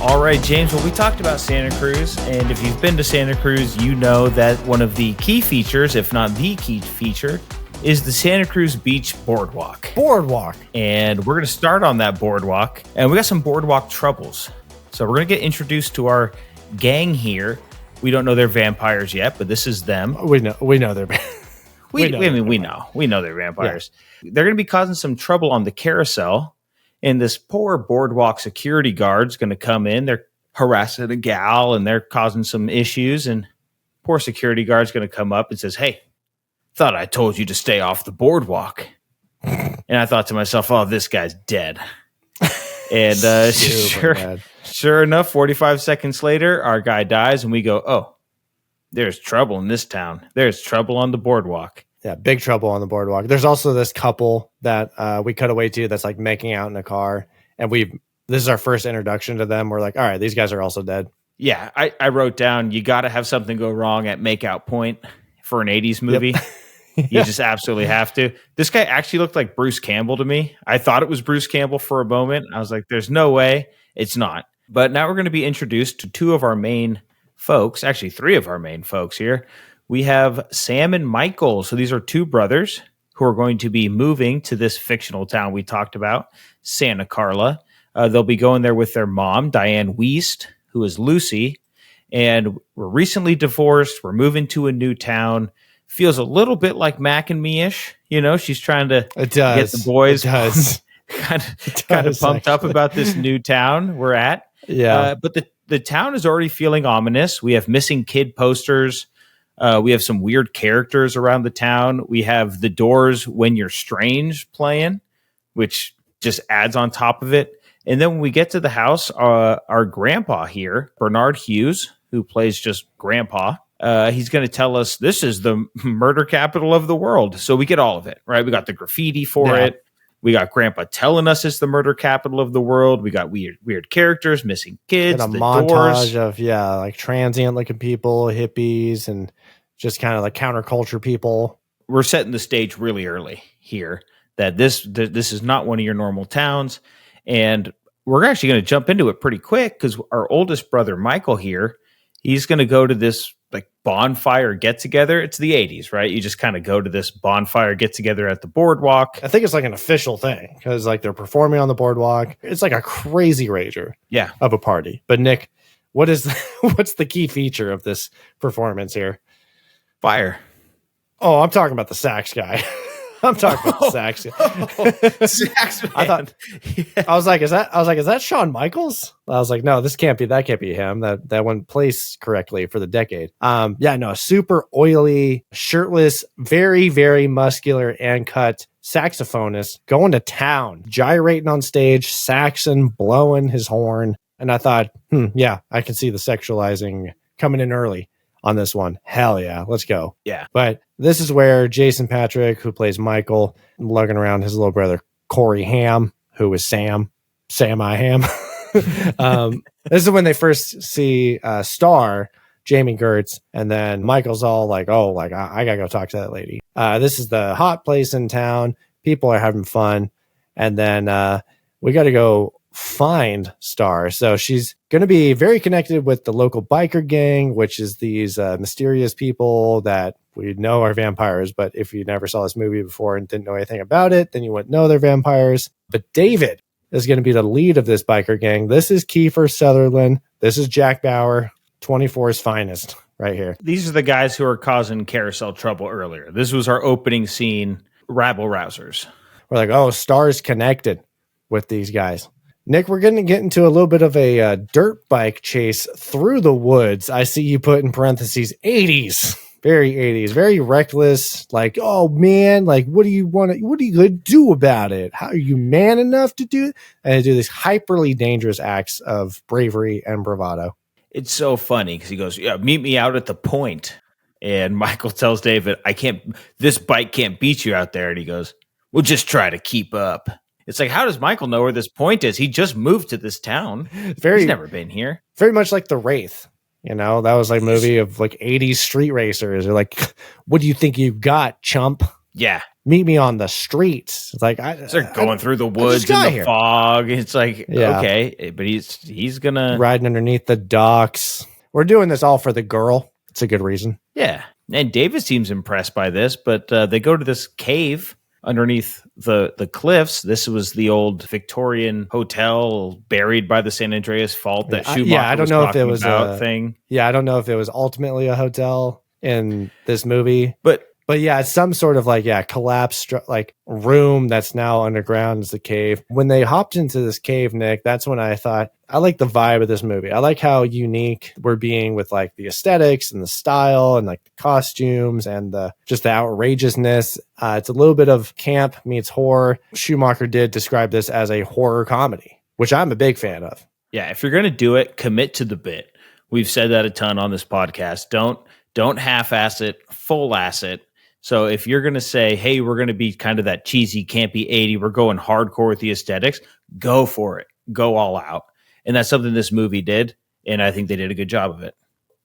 All right, James, well, we talked about Santa Cruz, and if you've been to Santa Cruz, you know that one of the key features, if not the key feature, is the Santa Cruz Beach Boardwalk. And we're going to start on that boardwalk, and we got some boardwalk troubles. So we're going to get introduced to our gang here. We don't know they're vampires yet, but this is them. We know they're we know they're vampires. Yeah. They're going to be causing some trouble on the carousel. And this poor boardwalk security guard's going to come in. They're harassing a gal, and they're causing some issues. And poor security guard's going to come up and says, "Hey, thought I told you to stay off the boardwalk." And I thought to myself, "Oh, this guy's dead." And sure enough, 45 seconds later, our guy dies, and we go, "Oh, there's trouble in this town. There's trouble on the boardwalk." Yeah, big trouble on the boardwalk. There's also this couple that we cut away to that's like making out in a car. And this is our first introduction to them. We're like, all right, these guys are also dead. Yeah, I wrote down, you got to have something go wrong at makeout point for an 80s movie. Yep. You just absolutely have to. This guy actually looked like Bruce Campbell to me. I thought it was Bruce Campbell for a moment. I was like, there's no way. It's not. But now we're going to be introduced to 2 of our main folks, actually 3 of our main folks here. We have Sam and Michael. So these are 2 brothers who are going to be moving to this fictional town we talked about, Santa Carla. They'll be going there with their mom, Diane Wiest, who is Lucy. And we're recently divorced. We're moving to a new town. Feels a little bit like Mac and Me-ish. You know, she's trying to get the boys kind of pumped up about this new town we're at. Yeah. But the town is already feeling ominous. We have missing kid posters. We have some weird characters around the town. We have The Doors' When You're Strange playing, which just adds on top of it. And then when we get to the house, our grandpa here, Bernard Hughes, who plays just grandpa, he's going to tell us this is the murder capital of the world. So we get all of it, right? We got the graffiti for it. We got grandpa telling us it's the murder capital of the world. We got weird characters, missing kids, and a montage of like transient looking people, hippies, and just kind of like counterculture people. We're setting the stage really early here that this is not one of your normal towns. And we're actually going to jump into it pretty quick because our oldest brother, Michael here, he's going to go to this like bonfire get together. It's the 80s, right? You just kind of go to this bonfire get together at the boardwalk. I think it's like an official thing because like they're performing on the boardwalk. It's like a crazy rager of a party. But Nick, what's the key feature of this performance here? Fire. Oh, I'm talking about the sax guy. I'm talking about the sax. Sax man. I was like, is that Shawn Michaels? I was like, no, that can't be him. That wouldn't place correctly for the decade. Super oily, shirtless, very, very muscular and cut saxophonist going to town, gyrating on stage, saxing, blowing his horn. And I thought, I can see the sexualizing coming in early on this one. Hell yeah, let's go. Yeah. But this is where Jason Patrick, who plays Michael, lugging around his little brother Corey Haim, who is Sam I Ham. This is when they first see Star, Jamie Gertz, and then Michael's all like, I gotta go talk to that lady. This is the hot place in town. People are having fun. And then we got to go find Star. So she's going to be very connected with the local biker gang, which is these mysterious people that we know are vampires. But if you never saw this movie before and didn't know anything about it, then you wouldn't know they're vampires. But David is going to be the lead of this biker gang. This is Kiefer Sutherland. This is Jack Bauer, 24's finest right here. These are the guys who are causing carousel trouble earlier. This was our opening scene, rabble rousers. We're like, oh, Star's connected with these guys. Nick, we're going to get into a little bit of a dirt bike chase through the woods. I see you put in parentheses 80s, very 80s, very reckless. Like, oh man, like, what are you going to do about it? How are you man enough to do it? And do these hyperly dangerous acts of bravery and bravado. It's so funny because he goes, meet me out at the point. And Michael tells David, this bike can't beat you out there. And he goes, we'll just try to keep up. It's like, how does Michael know where this point is? He just moved to this town. He's never been here. Very much like The Wraith. You know, that was like a movie of like 80s street racers. They're like, what do you think you got, chump? Yeah. Meet me on the streets. It's like, they're going through the woods in the fog. It's like, okay, but he's going to riding underneath the docks. We're doing this all for the girl. It's a good reason. Yeah. And David seems impressed by this, but they go to this cave underneath the cliffs. This was the old Victorian hotel buried by the San Andreas Fault that Schumacher I don't know if it was a thing. Yeah, I don't know if it was ultimately a hotel in this movie, but yeah, it's some sort of like collapsed like room that's now underground is the cave. When they hopped into this cave, Nick, that's when I thought I like the vibe of this movie. I like how unique we're being with like the aesthetics and the style and like the costumes and just the outrageousness. It's a little bit of camp meets horror. Schumacher did describe this as a horror comedy, which I'm a big fan of. Yeah, if you're going to do it, commit to the bit. We've said that a ton on this podcast. Don't half-ass it, full-ass it. So if you're going to say, hey, we're going to be kind of that cheesy, campy 80, we're going hardcore with the aesthetics, go for it. Go all out. And that's something this movie did, and I think they did a good job of it.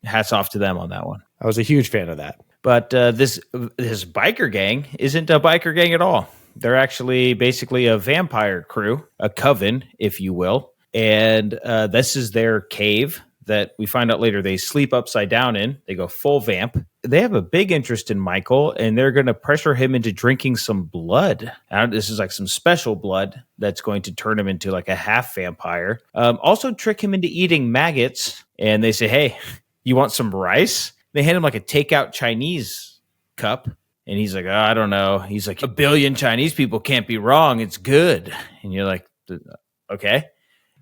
Hats off to them on that one. I was a huge fan of that. But this biker gang isn't a biker gang at all. They're actually basically a vampire crew, a coven, if you will. And this is their cave that we find out later they sleep upside down in. They go full vamp. They have a big interest in Michael, and they're going to pressure him into drinking some blood. This is like some special blood that's going to turn him into like a half vampire. Also trick him into eating maggots. And they say, hey, you want some rice? They hand him like a takeout Chinese cup. And he's like, I don't know. He's like, 1 billion Chinese people can't be wrong. It's good. And you're like, okay.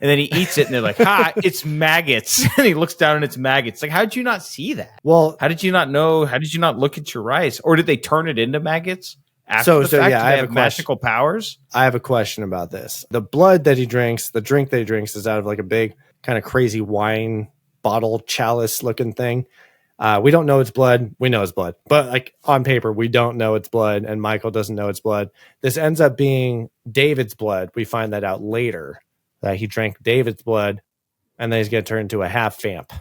And then he eats it, and they're like, ha, it's maggots. And he looks down, and it's maggots. Like, how did you not see that? Well, how did you not know? How did you not look at your rice? Or did they turn it into maggots after the fact? Yeah, I have magical powers. I have a question about this. The blood that he drinks, the drink that he drinks is out of like a big kind of crazy wine bottle chalice looking thing. We don't know it's blood. We know it's blood. But like on paper, we don't know it's blood, and Michael doesn't know it's blood. This ends up being David's blood. We find that out later. That he drank David's blood, and then he's going to turn into a half vamp.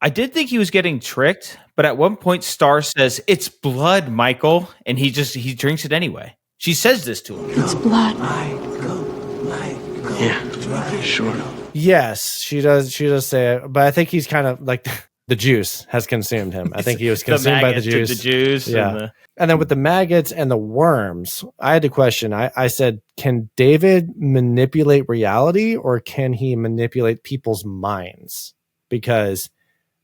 I did think he was getting tricked, but at one point Star says, it's blood, Michael, and he drinks it anyway. She says this to him. It's blood. Michael. Yeah, sure. Yes, she does say it, but I think he's kind of like, the juice has consumed him. I think he was consumed by the juice. The juice. Yeah. And then with the maggots and the worms, I had a question. I said, can David manipulate reality or can he manipulate people's minds? Because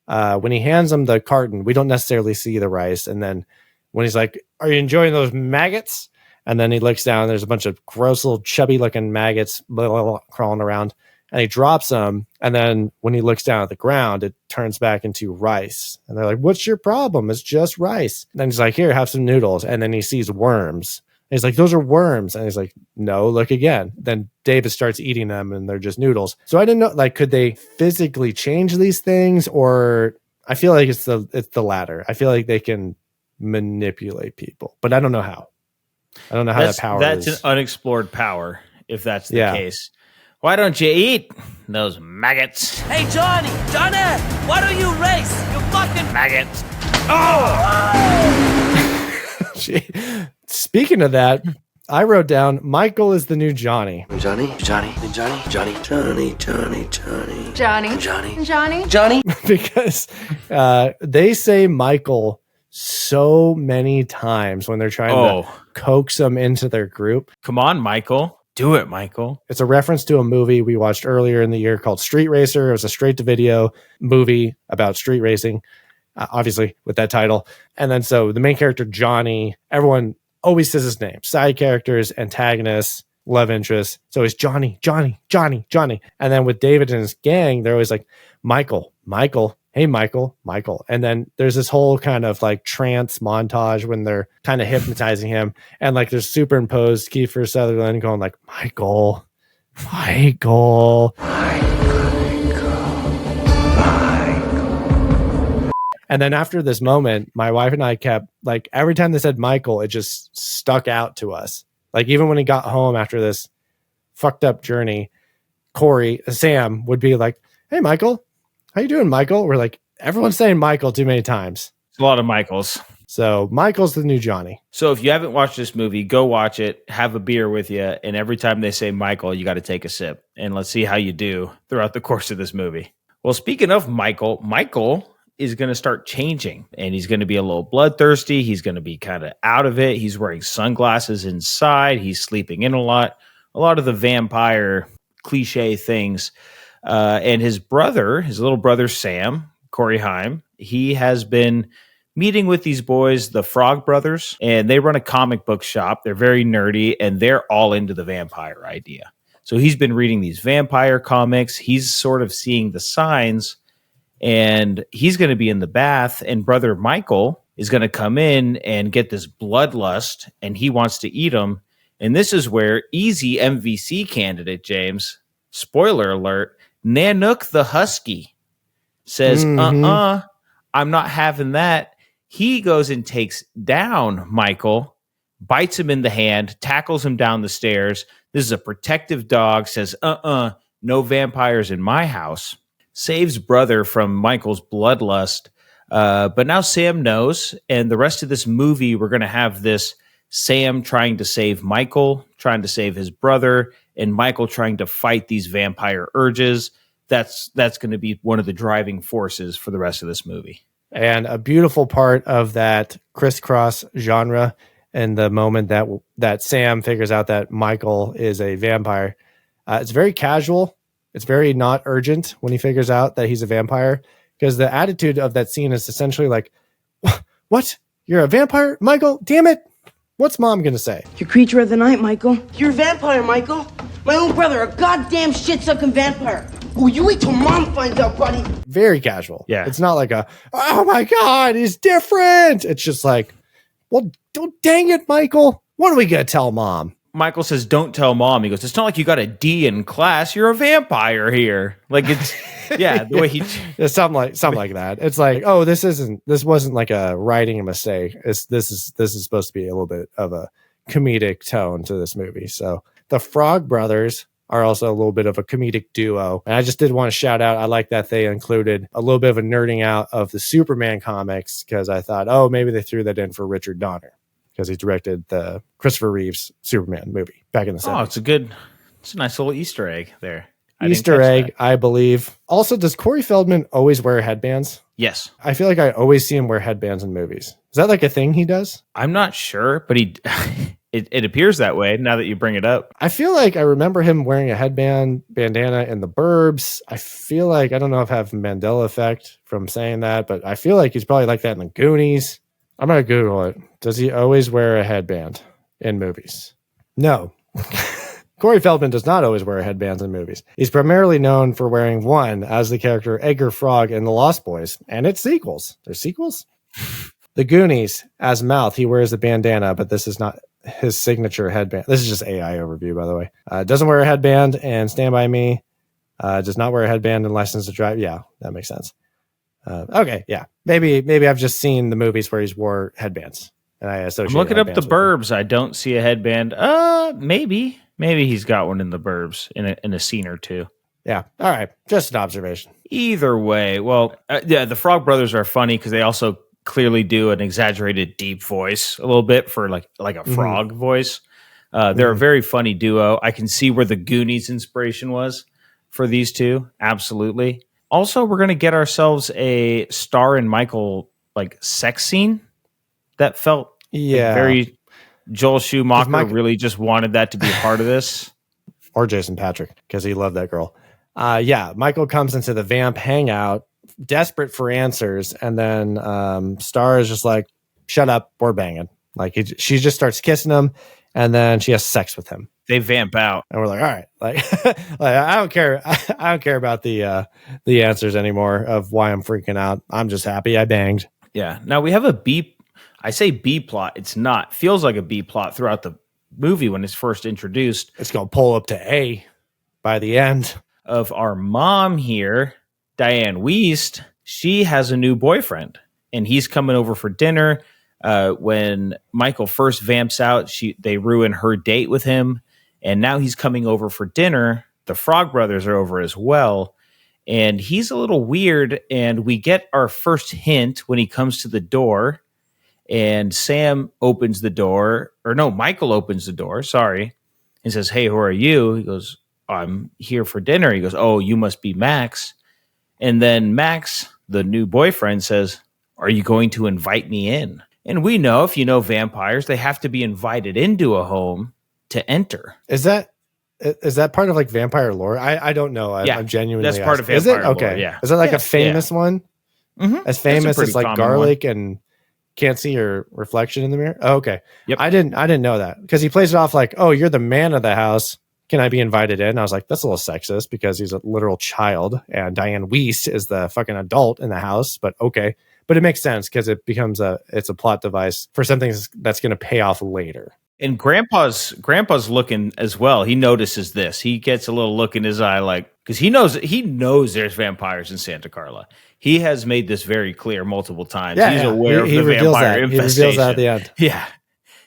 when he hands them the carton, we don't necessarily see the rice. And then when he's like, are you enjoying those maggots? And then he looks down, there's a bunch of gross little chubby looking maggots crawling around. And he drops them. And then when he looks down at the ground, it turns back into rice. And they're like, what's your problem? It's just rice. And then he's like, here, have some noodles. And then he sees worms. And he's like, those are worms. And he's like, no, look again. Then David starts eating them and they're just noodles. So I didn't know, like, could they physically change these things? Or I feel like it's the latter. I feel like they can manipulate people, but I don't know how. I don't know how that power is. That's an unexplored power, if that's the case. Why don't you eat those maggots? Hey, Johnny, why don't you race? You fucking maggots. Oh! Speaking of that, I wrote down Michael is the new Johnny. Johnny. Because they say Michael so many times when they're trying to coax him into their group. Come on, Michael. Do it, Michael. It's a reference to a movie we watched earlier in the year called Street Racer. It was a straight-to-video movie about street racing, obviously, with that title. And then so the main character, Johnny, everyone always says his name. Side characters, antagonists, love interests. So it's Johnny. And then with David and his gang, they're always like, Michael. Hey, Michael. And then there's this whole kind of like trance montage when they're kind of hypnotizing him. And like there's superimposed Kiefer Sutherland going like, Michael. And then after this moment, my wife and I kept like, every time they said Michael, it just stuck out to us. Like even when he got home after this fucked up journey, Sam would be like, hey, Michael. How you doing, Michael? We're like, everyone's saying Michael too many times. It's a lot of Michaels. So Michael's the new Johnny. So if you haven't watched this movie, go watch it, have a beer with you, and every time they say Michael, you got to take a sip. And let's see how you do throughout the course of this movie. Well, speaking of Michael is going to start changing, and he's going to be a little bloodthirsty. He's going to be kind of out of it. He's wearing sunglasses inside. He's sleeping in a lot of the vampire cliche things. And his little brother, Sam, Corey Haim, he has been meeting with these boys, the Frog Brothers, and they run a comic book shop. They're very nerdy, and they're all into the vampire idea. So he's been reading these vampire comics. He's sort of seeing the signs, and he's going to be in the bath, and brother Michael is going to come in and get this bloodlust, and he wants to eat him. And this is where easy MVC candidate, James, spoiler alert, Nanook the Husky says, I'm not having that. He goes and takes down Michael, bites him in the hand, tackles him down the stairs. This is a protective dog, says, no vampires in my house. Saves brother from Michael's bloodlust. But now Sam knows, and the rest of this movie, we're going to have this Sam trying to save Michael, trying to save his brother, and Michael trying to fight these vampire urges. That's going to be one of the driving forces for the rest of this movie. And a beautiful part of that crisscross genre and the moment that Sam figures out that Michael is a vampire, it's very casual. It's very not urgent when he figures out that he's a vampire, because the attitude of that scene is essentially like, what? You're a vampire, Michael? Damn it. What's mom going to say? You're creature of the night, Michael. You're a vampire, Michael. My own brother, a goddamn shit-sucking vampire. Oh, you wait till mom finds out, buddy. Very casual. Yeah. It's not like oh my God, he's different. It's just like, well, don't dang it, Michael. What are we going to tell mom? Michael says, don't tell mom. He goes, it's not like you got a D in class. You're a vampire here. Like it's, yeah, the way he, it's something like that. It's like, oh, this wasn't like a writing mistake. This is supposed to be a little bit of a comedic tone to this movie. So the Frog Brothers are also a little bit of a comedic duo. And I just did want to shout out, I like that they included a little bit of a nerding out of the Superman comics, because I thought, oh, maybe they threw that in for Richard Donner, because he directed the Christopher Reeves Superman movie back in the 70s. It's a nice little Easter egg there. Easter egg, I believe. Also, does Corey Feldman always wear headbands? Yes. I feel like I always see him wear headbands in movies. Is that like a thing he does? I'm not sure, but he it appears that way now that you bring it up. I feel like I remember him wearing a bandana in The Burbs. I feel like, I don't know if I have Mandela effect from saying that, but I feel like he's probably like that in The Goonies. I'm going to Google it. Does he always wear a headband in movies? No. Corey Feldman does not always wear headbands in movies. He's primarily known for wearing one as the character Edgar Frog in The Lost Boys and its sequels. There's sequels? The Goonies, as Mouth, he wears a bandana, but this is not his signature headband. This is just AI overview, by the way. Doesn't wear a headband and Stand By Me. Does not wear a headband in License to Drive. Yeah, that makes sense. Okay, yeah. Maybe I've just seen the movies where he's wore headbands. And I associate I'm looking up The headbands with Burbs. I don't see a headband. Maybe he's got one in The Burbs in a scene or two. Yeah. All right. Just an observation. Either way, well, yeah, the Frog Brothers are funny because they also clearly do an exaggerated deep voice a little bit for like a frog voice. They're a very funny duo. I can see where the Goonies inspiration was for these two. Absolutely. Also, we're going to get ourselves a Star and Michael like sex scene that felt very Joel Schumacher really just wanted that to be a part of this. Or Jason Patrick, because he loved that girl. Michael comes into the Vamp hangout, desperate for answers, and then Star is just like, shut up, we're banging. Like she just starts kissing him, and then she has sex with him. They vamp out, and we're like, all right, like I don't care. I don't care about the answers anymore of why I'm freaking out. I'm just happy I banged. Yeah. Now we have a B. I say B plot. It's not. Feels like a B plot throughout the movie when it's first introduced. It's gonna pull up to A by the end. Of our mom here, Diane Wiest. She has a new boyfriend, and he's coming over for dinner. When Michael first vamps out, they ruin her date with him, and now he's coming over for dinner. The Frog Brothers are over as well, and he's a little weird, and we get our first hint when he comes to the door, and Sam opens the door, or no, Michael opens the door, sorry, and says, hey, who are you? He goes, I'm here for dinner. He goes, oh, you must be Max. And then Max, the new boyfriend, says, are you going to invite me in? And we know, if you know vampires, they have to be invited into a home to enter. Is that part of like vampire lore? I don't know. I'm genuinely that's part asking. of vampire lore. Okay. Yeah. Is that like a famous one? Mm-hmm. As famous as like garlic and can't see your reflection in the mirror? Oh, okay. Yep. I didn't know that because he plays it off like, oh, you're the man of the house. Can I be invited in? I was like, that's a little sexist because he's a literal child and Diane Wiest is the fucking adult in the house, but okay. But it makes sense because it becomes it's a plot device for something that's going to pay off later. And Grandpa's looking as well. He notices this. He gets a little look in his eye, like, because he knows there's vampires in Santa Carla. He has made this very clear multiple times. He's aware of the vampire infestation. He reveals that at the end. Yeah,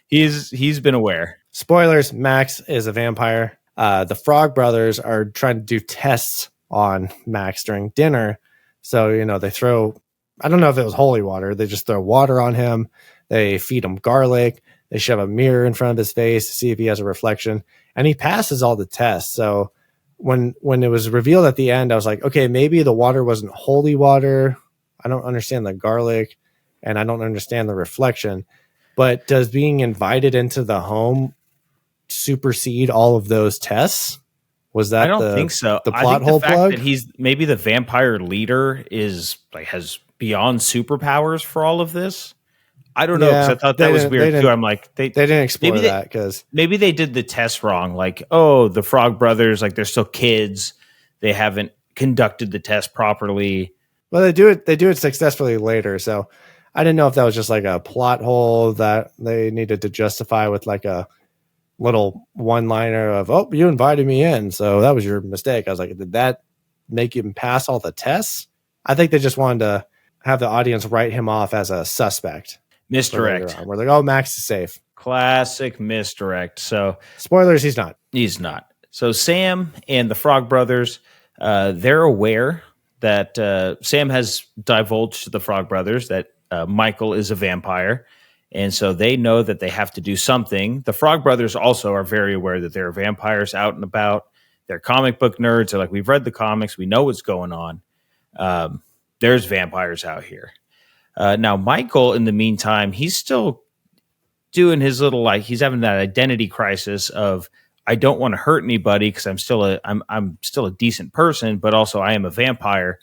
he's been aware. Spoilers: Max is a vampire. The Frog Brothers are trying to do tests on Max during dinner. So, they throw, I don't know if it was holy water. They just throw water on him. They feed him garlic. They shove a mirror in front of his face to see if he has a reflection. And he passes all the tests. So when it was revealed at the end, I was like, okay, maybe the water wasn't holy water. I don't understand the garlic and I don't understand the reflection. But does being invited into the home supersede all of those tests? Was that? I don't think so. The plot hole plug. That he's maybe the vampire leader is like has beyond superpowers for all of this. I don't know because I thought that was weird too. I'm like they didn't explore that because maybe they did the test wrong. Like, oh, the Frog Brothers, like they're still kids. They haven't conducted the test properly. Well, they do it successfully later. So I didn't know if that was just like a plot hole that they needed to justify with like a little one-liner of, oh, you invited me in, so that was your mistake. I was like, did that make him pass all the tests? I think they just wanted to have the audience write him off as a suspect. Misdirect. We're like, oh, Max is safe. Classic misdirect. So spoilers, he's not. He's not. So Sam and the Frog Brothers, they're aware that Sam has divulged to the Frog Brothers that Michael is a vampire. And so they know that they have to do something. The Frog Brothers also are very aware that there are vampires out and about. They're comic book nerds. They're like, we've read the comics. We know what's going on. there's vampires out here. Now, Michael, in the meantime, he's still doing his little, like, he's having that identity crisis of, I don't want to hurt anybody because I'm still a decent person, but also I am a vampire.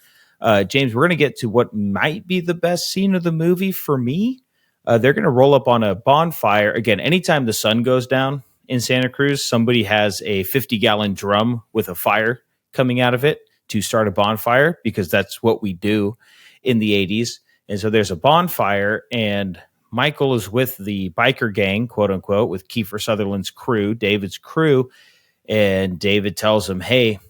James, we're going to get to what might be the best scene of the movie for me. They're going to roll up on a bonfire. Again, anytime the sun goes down in Santa Cruz, somebody has a 50-gallon drum with a fire coming out of it to start a bonfire, because that's what we do in the 80s. And so there's a bonfire, and Michael is with the biker gang, quote unquote, with Kiefer Sutherland's crew, David's crew. And David tells him, hey,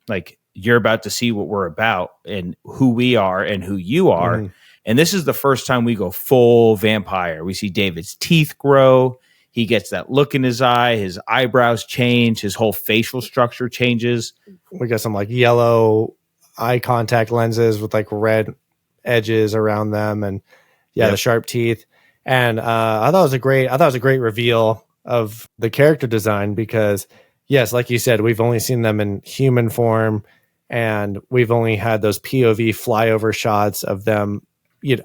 like, you're about to see what we're about and who we are and who you are. Mm. And this is the first time we go full vampire. We see David's teeth grow. He gets that look in his eye. His eyebrows change. His whole facial structure changes. We got some like yellow eye contact lenses with like red edges around them, and the sharp teeth. And I thought it was a great reveal of the character design, because yes, like you said, we've only seen them in human form, and we've only had those POV flyover shots of them,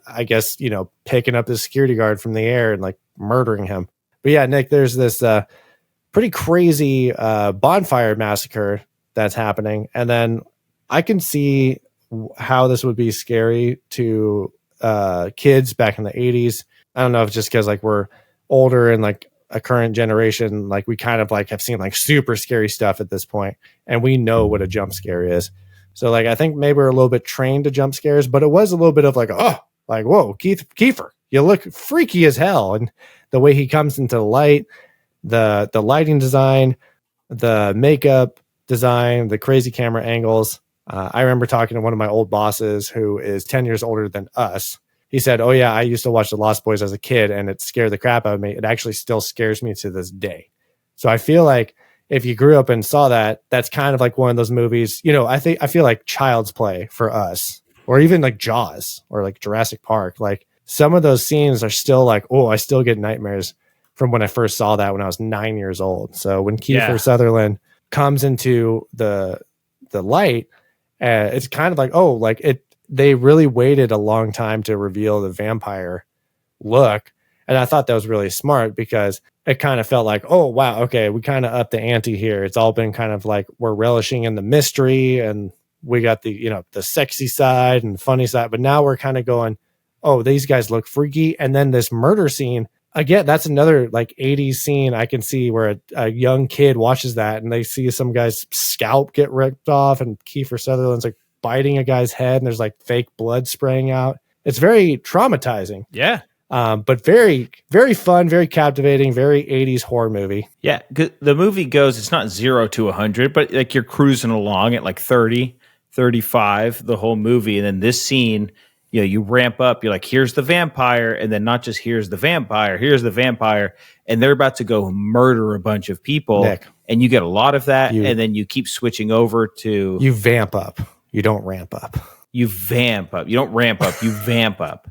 I guess, picking up the security guard from the air and like murdering him. But yeah, Nick, there's this pretty crazy bonfire massacre that's happening. And then I can see how this would be scary to kids back in the 80s. I don't know if it's just because like we're older and like a current generation, like we kind of like have seen like super scary stuff at this point, and we know what a jump scare is. So like I think maybe we're a little bit trained to jump scares, but it was a little bit of like, oh, like, whoa, Kiefer, you look freaky as hell. And the way he comes into the light, the lighting design, the makeup design, the crazy camera angles. I remember talking to one of my old bosses who is 10 years older than us. He said, oh yeah, I used to watch The Lost Boys as a kid, and it scared the crap out of me. It actually still scares me to this day. So I feel like if you grew up and saw that, that's kind of like one of those movies, I feel like Child's Play for us, or even like Jaws or like Jurassic Park. Like some of those scenes are still like, oh, I still get nightmares from when I first saw that when I was 9 years old. So when Kiefer Sutherland comes into the light, it's kind of like, oh, like they really waited a long time to reveal the vampire look. And I thought that was really smart, because it kind of felt like, oh, wow, okay, we kind of upped the ante here. It's all been kind of like we're relishing in the mystery, and we got the, the sexy side and funny side. But now we're kind of going, oh, these guys look freaky. And then this murder scene, again, that's another like 80s scene I can see where a young kid watches that and they see some guy's scalp get ripped off, and Kiefer Sutherland's like biting a guy's head, and there's like fake blood spraying out. It's very traumatizing. Yeah. But very, very fun, very captivating, very 80s horror movie. Yeah. The movie goes, it's not 0 to 100, but like you're cruising along at like 30, 35, the whole movie. And then this scene, you ramp up, you're like, here's the vampire. And then not just here's the vampire. And they're about to go murder a bunch of people. Nick, and you get a lot of that. And then you keep switching over to. You vamp up. You don't ramp up. You vamp up. You don't ramp up. You vamp up.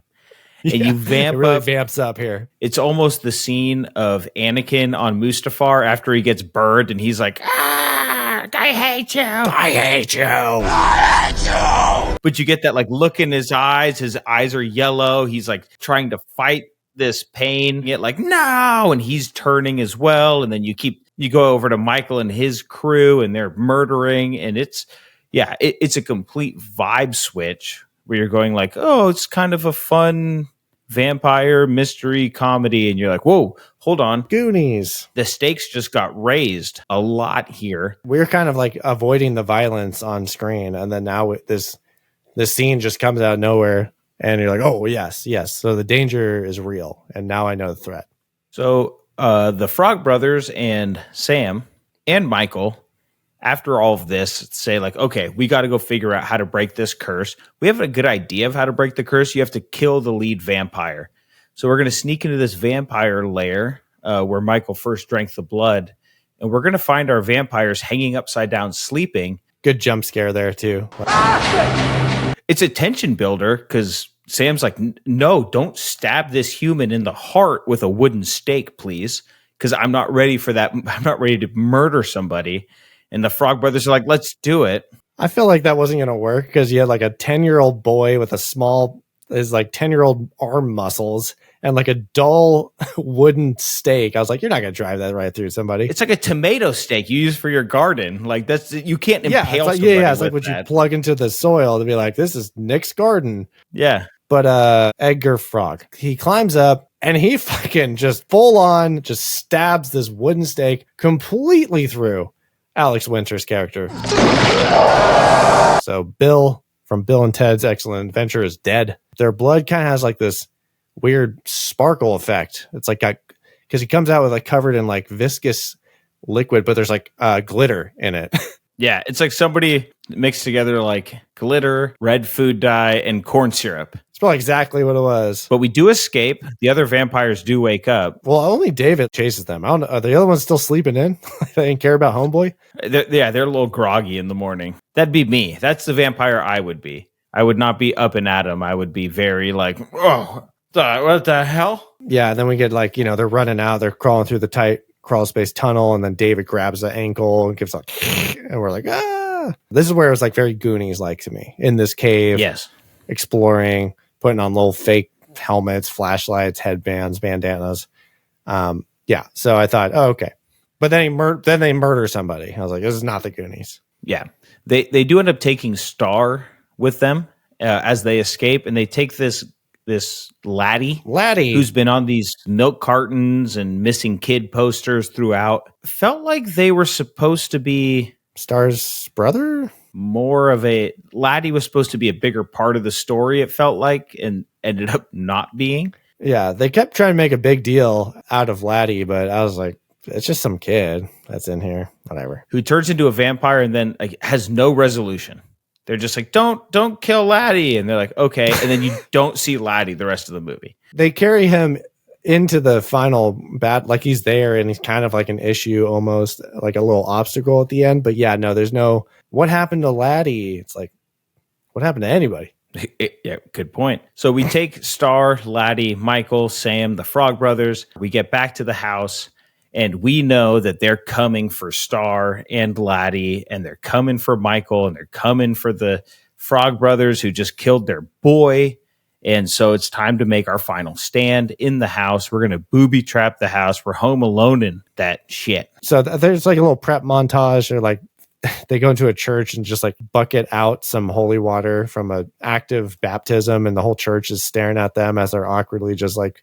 And you vamp it really up. Vamps up here. It's almost the scene of Anakin on Mustafar after he gets burned and he's like, I hate you. I hate you. I hate you. But you get that like look in his eyes. His eyes are yellow. He's like trying to fight this pain. Yet like, no. And he's turning as well. And then you go over to Michael and his crew, and they're murdering. And it's a complete vibe switch where you're going like, oh, it's kind of a fun vampire mystery comedy. And you're like, whoa, hold on. Goonies. The stakes just got raised a lot here. We're kind of like avoiding the violence on screen. And then now this scene just comes out of nowhere, and you're like, oh, yes. So the danger is real. And now I know the threat. So the Frog Brothers and Sam and Michael, after all of this, say like, okay, we got to go figure out how to break this curse. We have a good idea of how to break the curse. You have to kill the lead vampire. So we're going to sneak into this vampire lair where Michael first drank the blood. And we're going to find our vampires hanging upside down, sleeping. Good jump scare there too. It's a tension builder because Sam's like, no, don't stab this human in the heart with a wooden stake, please. Because I'm not ready for that. I'm not ready to murder somebody. And the Frog Brothers are like, let's do it. I feel like that wasn't going to work because you had like a 10-year-old boy with his like 10-year-old arm muscles and like a dull wooden stake. I was like, you're not going to drive that right through somebody. It's like a tomato stake you use for your garden. Like you can't impale it's like, somebody it's like with what you that. plug into the soil to be like, this is Nick's garden. Yeah. But Edgar Frog, he climbs up and he fucking just full on just stabs this wooden stake completely through Alex Winter's character. So Bill from Bill and Ted's Excellent Adventure is dead. Their blood kind of has like this weird sparkle effect. It's like because he comes out with like covered in like viscous liquid, but there's like glitter in it. Yeah, it's like somebody mixed together like glitter, red food dye, and corn syrup. It's probably exactly what it was. But we do escape. The other vampires do wake up. Well, only David chases them. I don't know. Are the other ones still sleeping in? They didn't care about Homeboy? They're a little groggy in the morning. That'd be me. That's the vampire I would be. I would not be up and at 'em. I would be very like, oh, what the hell? Yeah, and then we get like, they're running out. They're crawling through the tight crawl space tunnel, and then David grabs the ankle and gives like, and we're like, ah. This is where it was like very Goonies-like to me. In this cave. Yes. Exploring, putting on little fake helmets, flashlights, headbands, bandanas. Yeah, so I thought, oh, okay. But then they murder somebody. I was like, this is not the Goonies. Yeah. They do end up taking Star with them as they escape, and they take this laddie who's been on these milk cartons and missing kid posters throughout. Felt like they were supposed to be Star's brother. More of a laddie was supposed to be a bigger part of the story, it felt like, and ended up not being. Yeah, they kept trying to make a big deal out of Laddie, but I was like, it's just some kid that's in here, whatever. Who turns into a vampire and then like has no resolution. They're just like, don't kill Laddie, and they're like, okay, and then you don't see Laddie the rest of the movie. They carry him into the final like he's there, and he's kind of like an issue, almost like a little obstacle at the end. But yeah, no, there's no. What happened to Laddie? It's like, what happened to anybody? Yeah, good point. So we take Star, Laddie, Michael, Sam, the Frog Brothers. We get back to the house, and we know that they're coming for Star and Laddie, and they're coming for Michael, and they're coming for the Frog Brothers who just killed their boy. And so it's time to make our final stand in the house. We're going to booby trap the house. We're home alone in that shit. So there's like a little prep montage, or like they go into a church and just like bucket out some holy water from an active baptism, and the whole church is staring at them as they're awkwardly just like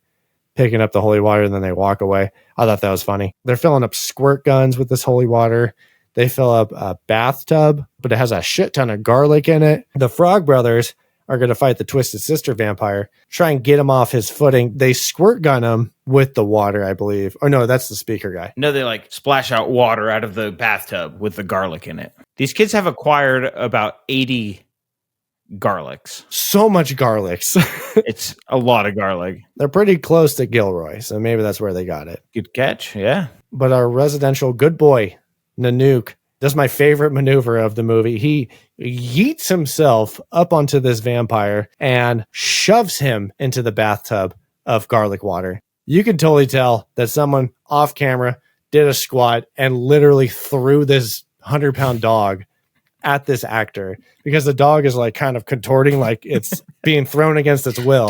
picking up the holy water, and then they walk away. I thought that was funny. They're filling up squirt guns with this holy water. They fill up a bathtub, but it has a shit ton of garlic in it. The Frog Brothers are going to fight the Twisted Sister vampire, try and get him off his footing. They squirt gun him with the water, I believe. Oh, no, that's the speaker guy. No, they like splash out water out of the bathtub with the garlic in it. These kids have acquired about 80 garlics. So much garlics. It's a lot of garlic. They're pretty close to Gilroy, so maybe that's where they got it. Good catch, yeah. But our residential good boy, Nanook, that's my favorite maneuver of the movie. He yeets himself up onto this vampire and shoves him into the bathtub of garlic water. You can totally tell that someone off camera did a squat and literally threw this 100-pound dog at this actor, because the dog is like kind of contorting, like it's being thrown against its will. It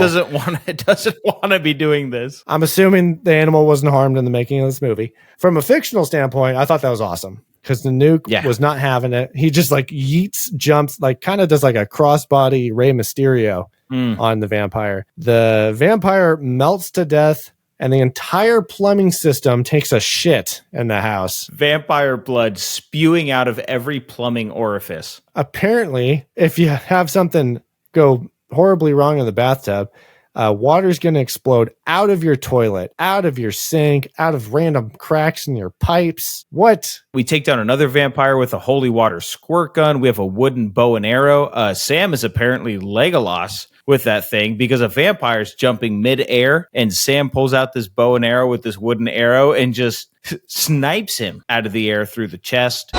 doesn't want to be doing this. I'm assuming the animal wasn't harmed in the making of this movie. From a fictional standpoint, I thought that was awesome, because the nuke was not having it. He just like yeets, jumps, like kind of does like a crossbody Rey Mysterio on the vampire. The vampire melts to death, and the entire plumbing system takes a shit in the house. Vampire blood spewing out of every plumbing orifice. Apparently, if you have something go horribly wrong in the bathtub, water's going to explode out of your toilet, out of your sink, out of random cracks in your pipes. What? We take down another vampire with a holy water squirt gun. We have a wooden bow and arrow. Sam is apparently Legolas with that thing, because a vampire's jumping mid-air, and Sam pulls out this bow and arrow with this wooden arrow and just snipes him out of the air through the chest.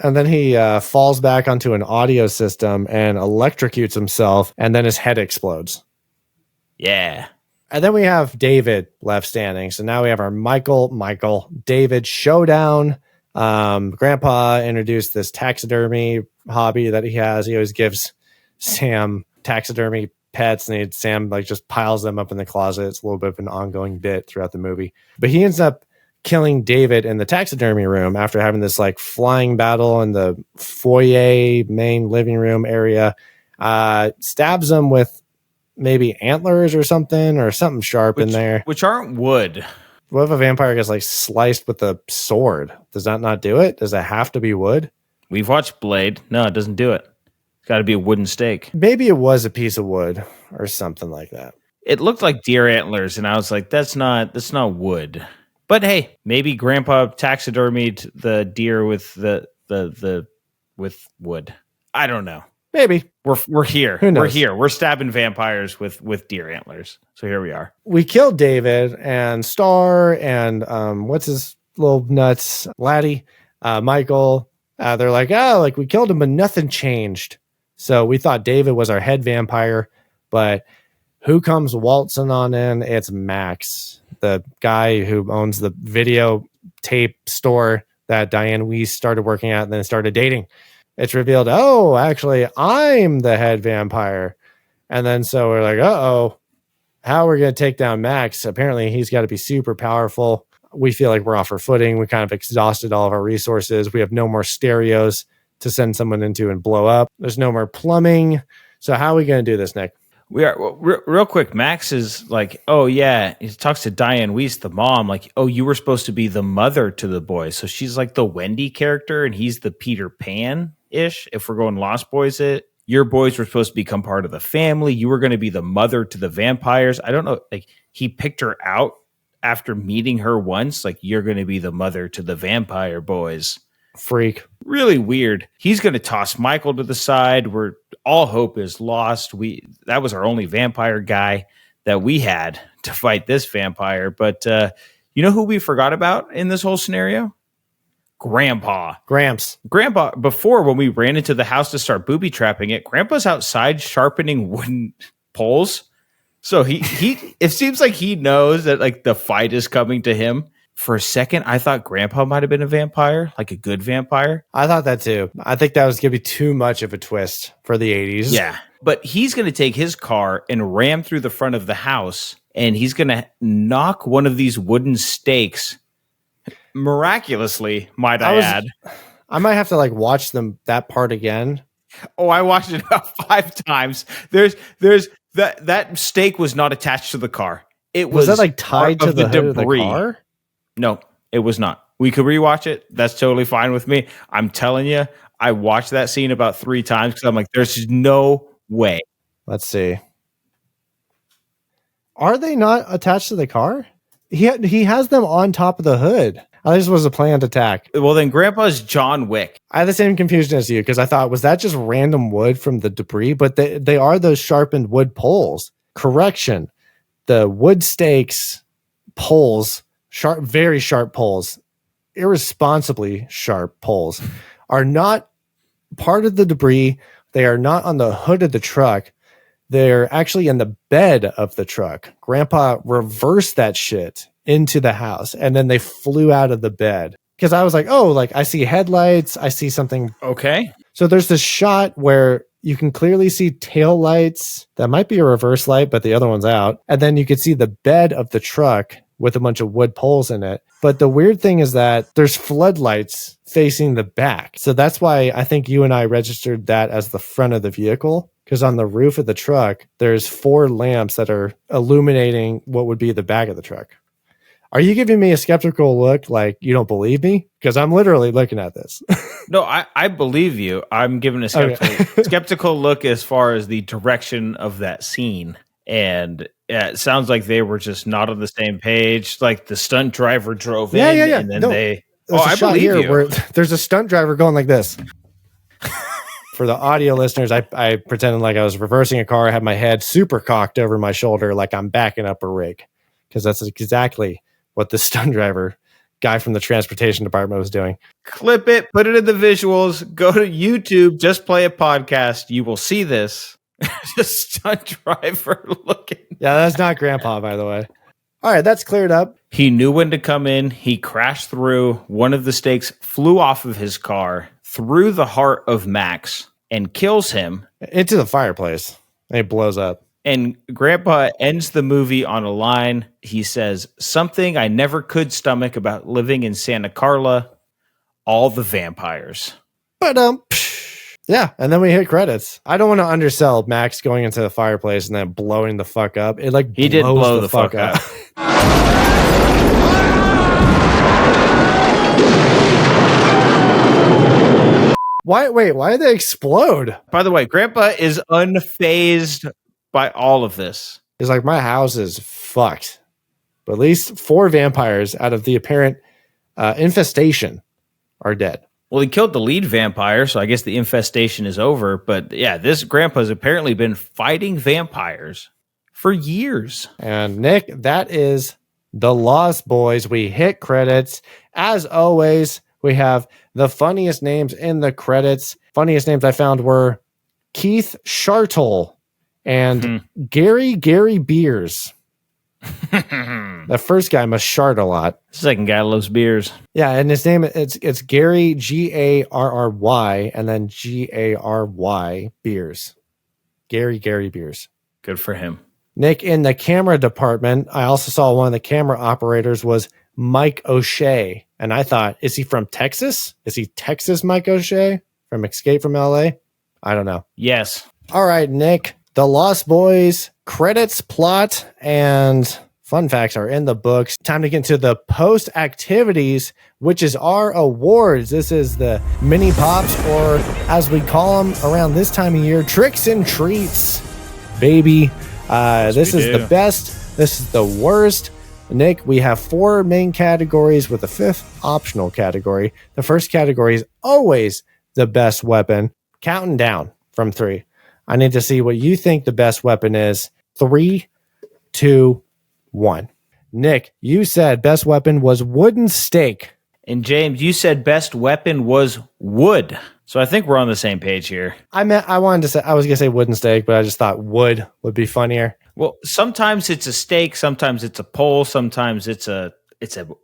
And then he falls back onto an audio system and electrocutes himself, and then his head explodes. Yeah. And then we have David left standing. So now we have our Michael, David showdown. Grandpa introduced this taxidermy hobby that he has. He always gives Sam taxidermy pets, and Sam like just piles them up in the closet. It's a little bit of an ongoing bit throughout the movie. But he ends up killing David in the taxidermy room after having this like flying battle in the foyer main living room area. Stabs him with maybe antlers or something sharp in there. Which aren't wood. What if a vampire gets like sliced with a sword? Does that not do it? Does it have to be wood? We've watched Blade. No, it doesn't do it. It's got to be a wooden stake. Maybe it was a piece of wood or something like that. It looked like deer antlers, and I was like, that's not wood. But hey, maybe Grandpa taxidermied the deer with with wood. I don't know. Maybe. We're here. Who knows? We're here. We're stabbing vampires with deer antlers. So here we are. We killed David and Star and what's his little nuts laddie, Michael. They're like, oh, like we killed him, but nothing changed. So we thought David was our head vampire, but who comes waltzing on in? It's Max, the guy who owns the video tape store that Diane Weiss started working at and then started dating. It's revealed, oh, actually, I'm the head vampire. And then so we're like, uh-oh, how are we going to take down Max? Apparently, he's got to be super powerful. We feel like we're off our footing. We kind of exhausted all of our resources. We have no more stereos to send someone into and blow up. There's no more plumbing. So how are we going to do this, Nick? We are real quick. Max is like, oh yeah, he talks to Diane Weiss, the mom, like, oh, you were supposed to be the mother to the boys. So she's like the Wendy character, and he's the Peter Pan ish. If we're going Lost Boys, your boys were supposed to become part of the family. You were going to be the mother to the vampires. I don't know. Like he picked her out after meeting her once. Like you're going to be the mother to the vampire boys. Freak. Really weird. He's going to toss Michael to the side where all hope is lost. That was our only vampire guy that we had to fight this vampire. But you know who we forgot about in this whole scenario? Gramps. Grandpa, before when we ran into the house to start booby trapping it, Grandpa's outside sharpening wooden poles. So he it seems like he knows that like the fight is coming to him. For a second, I thought Grandpa might have been a vampire, like a good vampire. I thought that too. I think that was going to be too much of a twist for the 80s. Yeah. But he's going to take his car and ram through the front of the house, and he's going to knock one of these wooden stakes miraculously, might I add. I might have to like watch that part again. Oh, I watched it about 5 times. There's that stake was not attached to the car. It was that like tied to the hood of the car? No, it was not. We could rewatch it. That's totally fine with me. I'm telling you, I watched that scene about 3 times because I'm like, there's no way. Let's see. Are they not attached to the car? He has them on top of the hood. I think this was a planned attack. Well, then Grandpa's John Wick. I had the same confusion as you because I thought, was that just random wood from the debris? But they are those sharpened wood poles. Correction. The wood stakes poles, sharp, very sharp poles, irresponsibly sharp poles, are not part of the debris. They are not on the hood of the truck. They're actually in the bed of the truck. Grandpa reversed that shit into the house, and then they flew out of the bed. Because I was like, oh, like I see headlights. I see something. Okay. So there's this shot where you can clearly see tail lights. That might be a reverse light, but the other one's out. And then you could see the bed of the truck with a bunch of wood poles in it. But the weird thing is that there's floodlights facing the back. So that's why I think you and I registered that as the front of the vehicle. Because on the roof of the truck, there's 4 lamps that are illuminating what would be the back of the truck. Are you giving me a skeptical look like you don't believe me? Because I'm literally looking at this. No, I believe you. I'm giving a skeptical look as far as the direction of that scene. And it sounds like they were just not on the same page. Like the stunt driver drove in. Yeah. And then There's I believe you. Where there's a stunt driver going like this. For the audio listeners, I pretended like I was reversing a car. I had my head super cocked over my shoulder like I'm backing up a rig. Because that's exactly what the stunt driver guy from the transportation department was doing. Clip it, put it in the visuals, go to YouTube, just play a podcast. You will see this. Just stunt driver looking. Yeah, that's not Grandpa, by the way. All right, that's cleared up. He knew when to come in. He crashed through. One of the stakes flew off of his car, through the heart of Max, and kills him. Into the fireplace. And it blows up. And Grandpa ends the movie on a line. He says, "Something I never could stomach about living in Santa Carla, all the vampires." But yeah, and then we hit credits. I don't want to undersell Max going into the fireplace and then blowing the fuck up. It like he did blow the fuck up. Why did they explode? By the way, Grandpa is unfazed by all of this. It's like, my house is fucked. But at least 4 vampires out of the apparent infestation are dead. Well, he killed the lead vampire, so I guess the infestation is over. But yeah, this Grandpa's apparently been fighting vampires for years. And Nick, that is The Lost Boys. We hit credits. As always, we have the funniest names in the credits. Funniest names I found were Keith Shartle and Gary Beers. The first guy must shart a lot. Second guy loves beers. Yeah, and his name it's Gary Garry and then Gary Beers. Gary Beers. Good for him. Nick, in the camera department, I also saw one of the camera operators was Mike O'Shea. And I thought, is he from Texas? Is he Texas Mike O'Shea from Escape from LA? I don't know. Yes. All right, Nick. The Lost Boys credits, plot, and fun facts are in the books. Time to get into the post activities, which is our awards. This is the mini pops, or as we call them around this time of year, tricks and treats, baby. This is the best. This is the worst. Nick, we have 4 main categories with a 5th optional category. The first category is always the best weapon. Counting down from 3. I need to see what you think the best weapon is. 3, 2, 1. Nick, you said best weapon was wooden stake. And James, you said best weapon was wood. So I think we're on the same page here. I was going to say wooden stake, but I just thought wood would be funnier. Well, sometimes it's a stake, sometimes it's a pole, sometimes it's an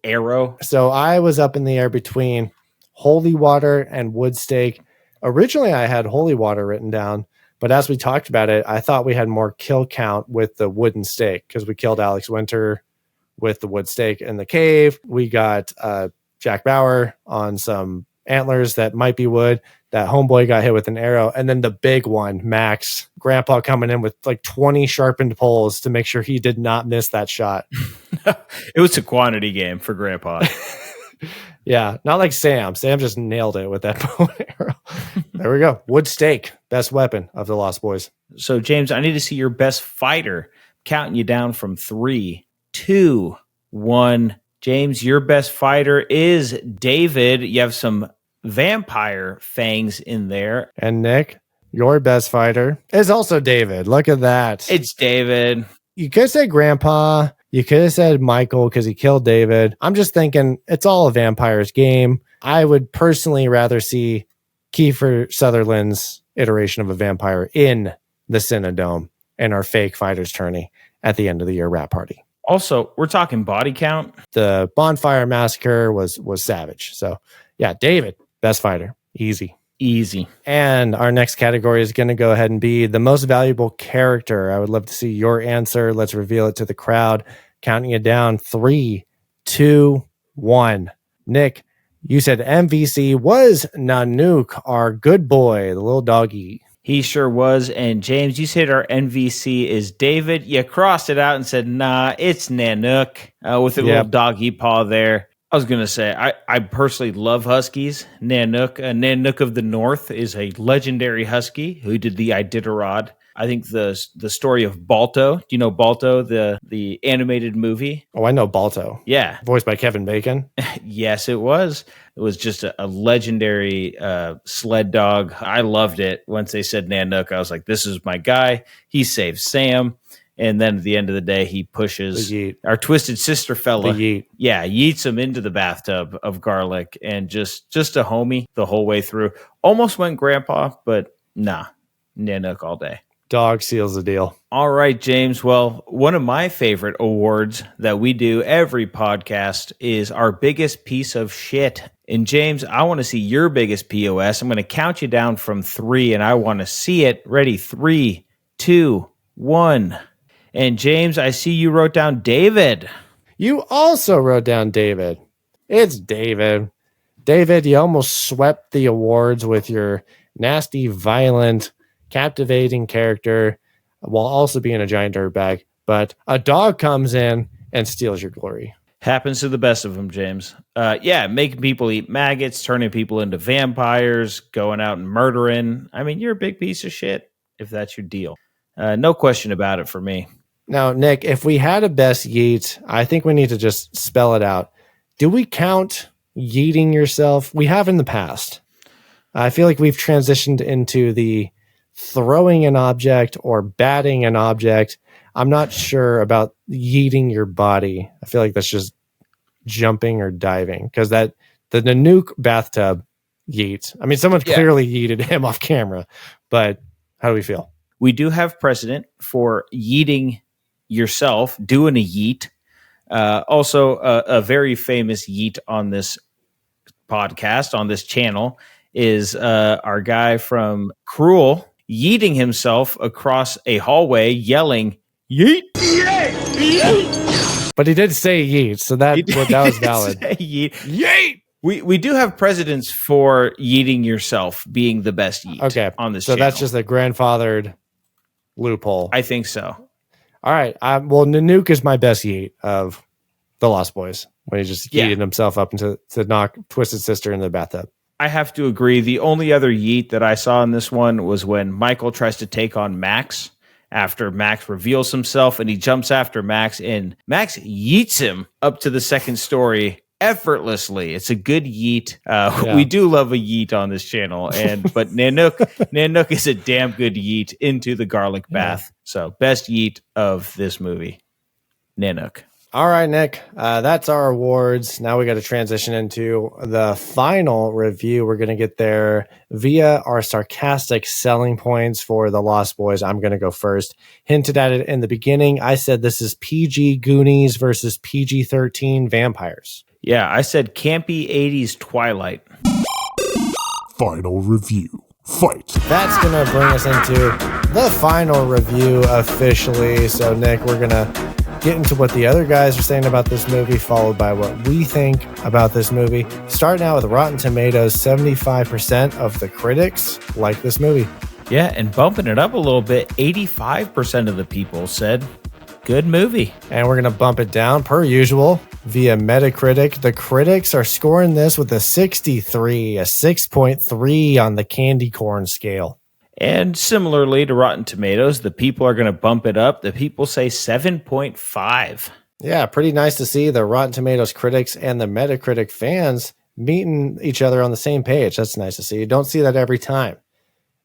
arrow. So I was up in the air between holy water and wood stake. Originally, I had holy water written down, but as we talked about it, I thought we had more kill count with the wooden stake because we killed Alex Winter with the wood stake in the cave. We got Jack Bauer on some antlers that might be wood. That homeboy got hit with an arrow. And then the big one, Max, Grandpa coming in with like 20 sharpened poles to make sure he did not miss that shot. It was a quantity game for Grandpa. Yeah, not like Sam. Sam just nailed it with that bow and arrow. There we go. Wood stake, best weapon of the Lost Boys. So, James, I need to see your best fighter. Counting you down from 3, 2, 1. James, your best fighter is David. You have some vampire fangs in there. And Nick, your best fighter is also David. Look at that. It's David. You could say Grandpa. You could have said Michael because he killed David. I'm just thinking it's all a vampire's game. I would personally rather see Kiefer Sutherland's iteration of a vampire in the Cinedome and our fake fighters tourney at the end of the year rap party. Also, we're talking body count. The bonfire massacre was savage. So yeah, David, best fighter. Easy. And our next category is going to go ahead and be the most valuable character. I would love to see your answer. Let's reveal it to the crowd. Counting it down. 3, 2, 1. Nick, you said MVC was Nanook, our good boy, the little doggy. He sure was. And James, you said our NVC is David. You crossed it out and said, nah, it's Nanook with a little doggy paw there. I was going to say, I personally love Huskies. Nanook, Nanook of the North is a legendary Husky who did the Iditarod. I think the story of Balto. Do you know Balto, the animated movie? Oh, I know Balto. Yeah. Voiced by Kevin Bacon. Yes, it was. It was just a legendary sled dog. I loved it. Once they said Nanook, I was like, this is my guy. He saves Sam. And then at the end of the day, he pushes our twisted sister fella. Yeah, yeets him into the bathtub of garlic and just a homie the whole way through. Almost went Grandpa, but nah, Nanook all day. Dog seals the deal. All right, James. Well, one of my favorite awards that we do every podcast is our biggest piece of shit. And James, I want to see your biggest POS. I'm going to count you down from 3, and I want to see it. Ready? 3, 2, 1. And James, I see you wrote down David. You also wrote down David. It's David. David, you almost swept the awards with your nasty, violent, captivating character while also being a giant dirtbag. But a dog comes in and steals your glory. Happens to the best of them, James. Making people eat maggots, turning people into vampires, going out and murdering. I mean, you're a big piece of shit if that's your deal. No question about it for me. Now, Nick, if we had a best yeet, I think we need to just spell it out. Do we count yeeting yourself? We have in the past. I feel like we've transitioned into the throwing an object or batting an object. I'm not sure about yeeting your body. I feel like that's just jumping or diving, because the Nanook bathtub yeet. I mean, someone clearly yeeted him off camera, but how do we feel? We do have precedent for yeeting yourself, doing a yeet. Also, a very famous yeet on this podcast, on this channel, is our guy from Cruel yeeting himself across a hallway, yelling, "Yeet!" But he did say yeet, so that was valid. Yeet. Yeet! We do have precedents for yeeting yourself being the best yeet on this channel. So that's just a grandfathered loophole. I think so. All right. Well, Nanook is my best yeet of the Lost Boys, when he just yeeted himself up to knock Twisted Sister in the bathtub. I have to agree. The only other yeet that I saw in this one was when Michael tries to take on Max after Max reveals himself, and he jumps after Max, and Max yeets him up to the second story effortlessly. It's a good yeet. We do love a yeet on this channel, but Nanook is a damn good yeet into the garlic bath. So best yeet of this movie, Nanook. All right, Nick, that's our awards. Now we got to transition into the final review. We're going to get there via our sarcastic selling points for The Lost Boys. I'm going to go first. Hinted at it in the beginning. I said this is PG Goonies versus PG-13 vampires. Yeah, I said campy 80s Twilight. Final review. Fight. That's going to bring us into the final review officially. So, Nick, we're going to get into what the other guys are saying about this movie, followed by what we think about this movie. Starting out with Rotten Tomatoes, 75% of the critics like this movie. Yeah, and bumping it up a little bit, 85% of the people said good movie. And we're going to bump it down, per usual, via Metacritic. The critics are scoring this with a 63, a 6.3 on the candy corn scale. And similarly to Rotten Tomatoes, the people are going to bump it up. The people say 7.5. Yeah, pretty nice to see the Rotten Tomatoes critics and the Metacritic fans meeting each other on the same page. That's nice to see. You don't see that every time.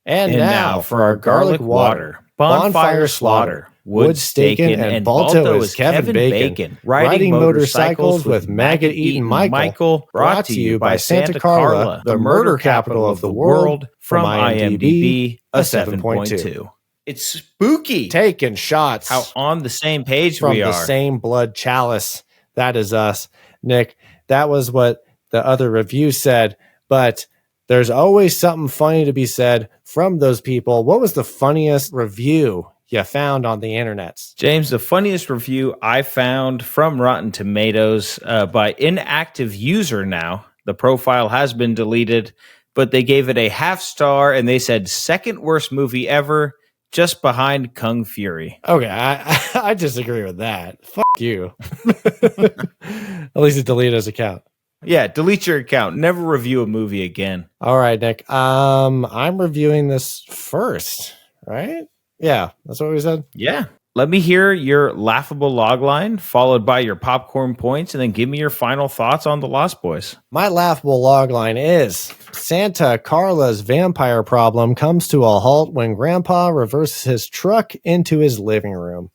And now for our garlic water. Bonfire Slaughter. Wood Staken, and Balto is Kevin Bacon. Riding motorcycles with maggot-eating Michael. Brought to you by Santa Carla, the murder capital of the world. From IMDb, a 7.2. It's spooky. Taking shots. How on the same page from we are. The same blood chalice. That is us. Nick, that was what the other review said, but there's always something funny to be said from those people. What was the funniest review you found on the internet? James, the funniest review I found from Rotten Tomatoes by inactive user now. The profile has been deleted, but they gave it a 0.5 star, and they said second worst movie ever, just behind Kung Fury. Okay, I disagree with that. Fuck you. At least it deleted his account. Yeah, delete your account. Never review a movie again. All right, Nick. I'm reviewing this first, right? Yeah, that's what we said. Yeah. Let me hear your laughable logline, followed by your popcorn points, and then give me your final thoughts on The Lost Boys. My laughable logline is Santa Carla's vampire problem comes to a halt when Grandpa reverses his truck into his living room.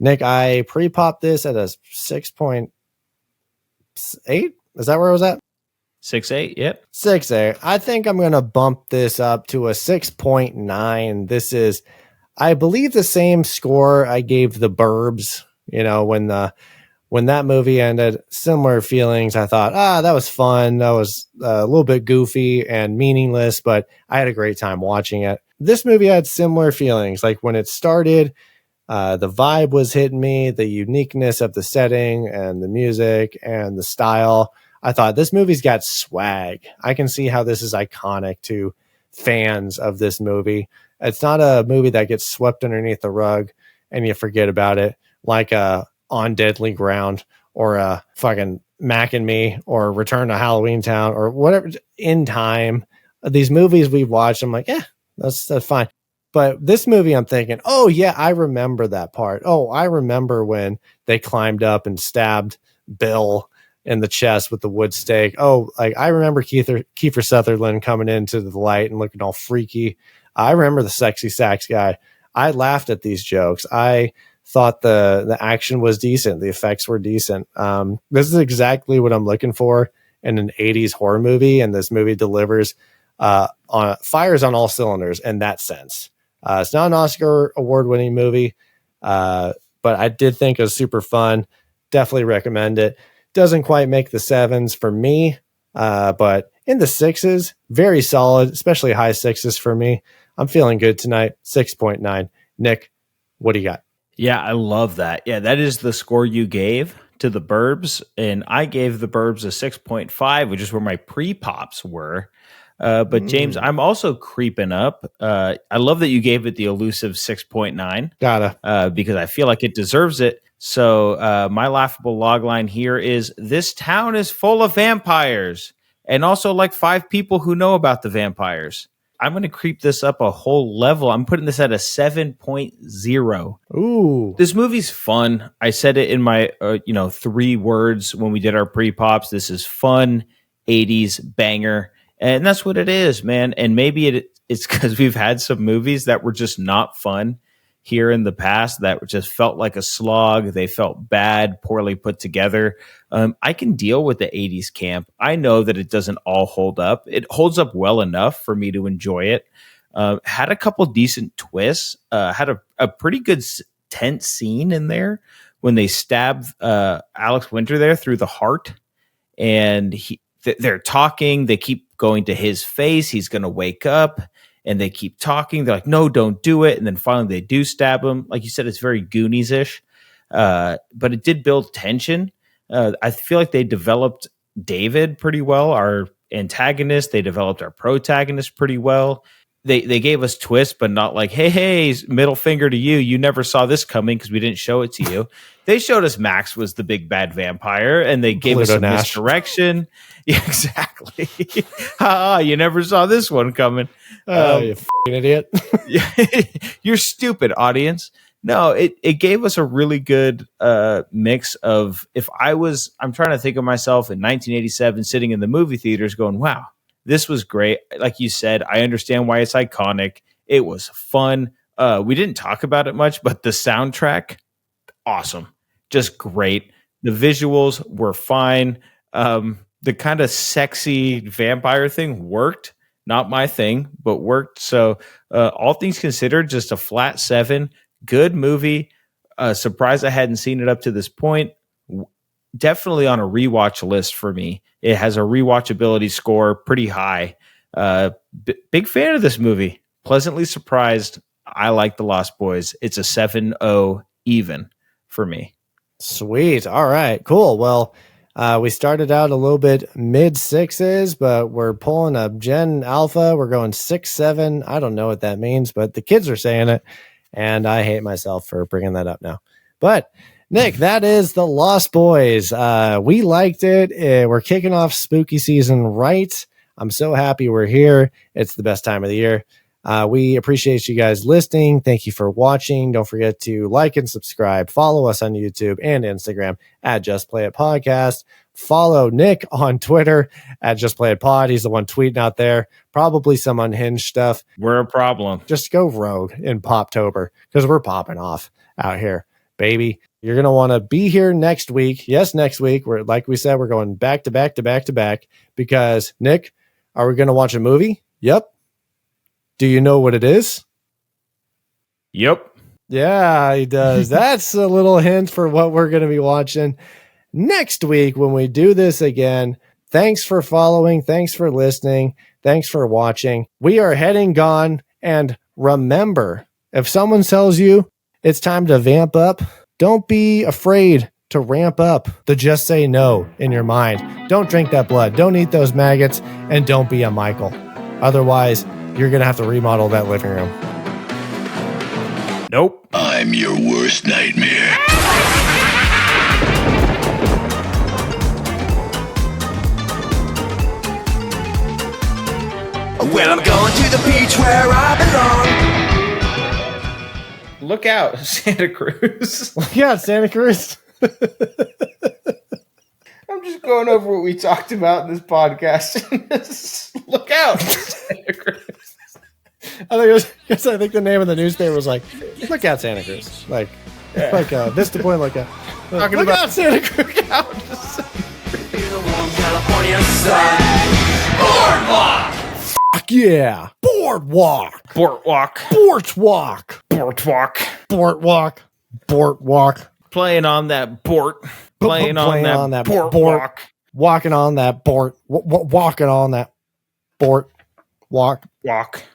Nick, I pre-popped this at a 6.8. Is that where it was at? 6.8, yep. 6.8. I think I'm going to bump this up to a 6.9. This is I believe the same score I gave The Burbs, when that movie ended, similar feelings. I thought, that was fun. That was a little bit goofy and meaningless, but I had a great time watching it. This movie had similar feelings. Like when it started, the vibe was hitting me, the uniqueness of the setting and the music and the style. I thought this movie's got swag. I can see how this is iconic to fans of this movie. It's not a movie that gets swept underneath the rug and you forget about it, like On Deadly Ground or fucking Mac and Me or Return to Halloween Town or whatever. In Time, these movies we've watched, I'm like, that's fine. But this movie, I'm thinking, oh yeah, I remember that part. Oh, I remember when they climbed up and stabbed Bill in the chest with the wood stake. Oh, like I remember Kiefer Sutherland coming into the light and looking all freaky. I remember the sexy sax guy. I laughed at these jokes. I thought the action was decent. The effects were decent. This is exactly what I'm looking for in an 80s horror movie. And this movie delivers fires on all cylinders in that sense. It's not an Oscar award winning movie, but I did think it was super fun. Definitely recommend it. Doesn't quite make the 7s for me, but in the 6s, very solid, especially high 6s for me. I'm feeling good tonight. 6.9. Nick, what do you got? Yeah, I love that. Yeah, that is the score you gave to The Burbs, and I gave The Burbs a 6.5, which is where my pre-pops were. But James, I'm also creeping up. I love that you gave it the elusive 6.9. Gotta. Because I feel like it deserves it. So my laughable logline here is, this town is full of vampires, and also like 5 people who know about the vampires. I'm going to creep this up a whole level. I'm putting this at a 7.0. Ooh. This movie's fun. I said it in my 3 words when we did our pre-pops. This is fun, 80s banger. And that's what it is, man. And maybe it's because we've had some movies that were just not fun here in the past that just felt like a slog. They felt bad, poorly put together. I can deal with the 80s camp. I know that it doesn't all hold up. It holds up well enough for me to enjoy it. Had a couple decent twists. Had a pretty good tense scene in there when they stabbed Alex Winter there through the heart. And they're talking. They keep going to his face. He's going to wake up. And they keep talking. They're like, no, don't do it. And then finally they do stab him. Like you said, it's very Goonies-ish. But it did build tension. I feel like they developed David pretty well, our antagonist. They developed our protagonist pretty well. They gave us twists, but not like, hey, middle finger to you. You never saw this coming because we didn't show it to you. They showed us Max was the big bad vampire, and they gave us a misdirection. Yeah, exactly. You never saw this one coming. You f***ing idiot. You're stupid, audience. No, it gave us a really good mix of, I'm trying to think of myself in 1987 sitting in the movie theaters going, wow, this was great. Like you said, I understand why it's iconic. It was fun. We didn't talk about it much, but the soundtrack, awesome. Just great. The visuals were fine. The kind of sexy vampire thing worked. Not my thing, but worked. So all things considered, just a flat 7. Good movie. Surprised I hadn't seen it up to this point. Definitely on a rewatch list for me. It has a rewatchability score pretty high. Big fan of this movie. Pleasantly surprised. I like The Lost Boys. It's a 7.0 even for me. Sweet. All right, cool. Well, we started out a little bit mid 6s, but we're pulling up Gen Alpha. We're going 6-7. I don't know what that means, but the kids are saying it, and I hate myself for bringing that up now. But Nick, that is The Lost Boys. We liked it. We're kicking off spooky season right. I'm so happy we're here. It's the best time of the year. We appreciate you guys listening. Thank you for watching. Don't forget to like and subscribe. Follow us on YouTube and Instagram at Just Play It Podcast. Follow Nick on Twitter at Just Play It Pod. He's the one tweeting out there. Probably some unhinged stuff. We're a problem. Just go rogue in Poptober because we're popping off out here, baby. You're going to want to be here next week. Yes, next week. We're, like we said, we're going back to back to back to back because, Nick, are we going to watch a movie? Yep. Do you know what it is? Yep. Yeah, he does. That's a little hint for what we're going to be watching next week when we do this again. Thanks for following. Thanks for listening. Thanks for watching. We are heading gone. And remember, if someone tells you it's time to vamp up, don't be afraid to ramp up the just say no in your mind. Don't drink that blood. Don't eat those maggots. And don't be a Michael. Otherwise, you're going to have to remodel that living room. Nope. I'm your worst nightmare. Well, I'm going to the beach where I belong. Look out, Santa Cruz. Yeah, Santa Cruz. I'm just going over what we talked about in this podcast. Look out, Santa Cruz. I think the name of the newspaper was like, "Look out, Santa Cruz!" Like Vista Point, look out Santa Cruz! In the warm California sun. Boardwalk! Fuck yeah, boardwalk, Boardwalk. boardwalk, Boardwalk. boardwalk, boardwalk. Playing on that board. Playing on that boardwalk. Walking on that board. Walking on that board. Walk. Walk.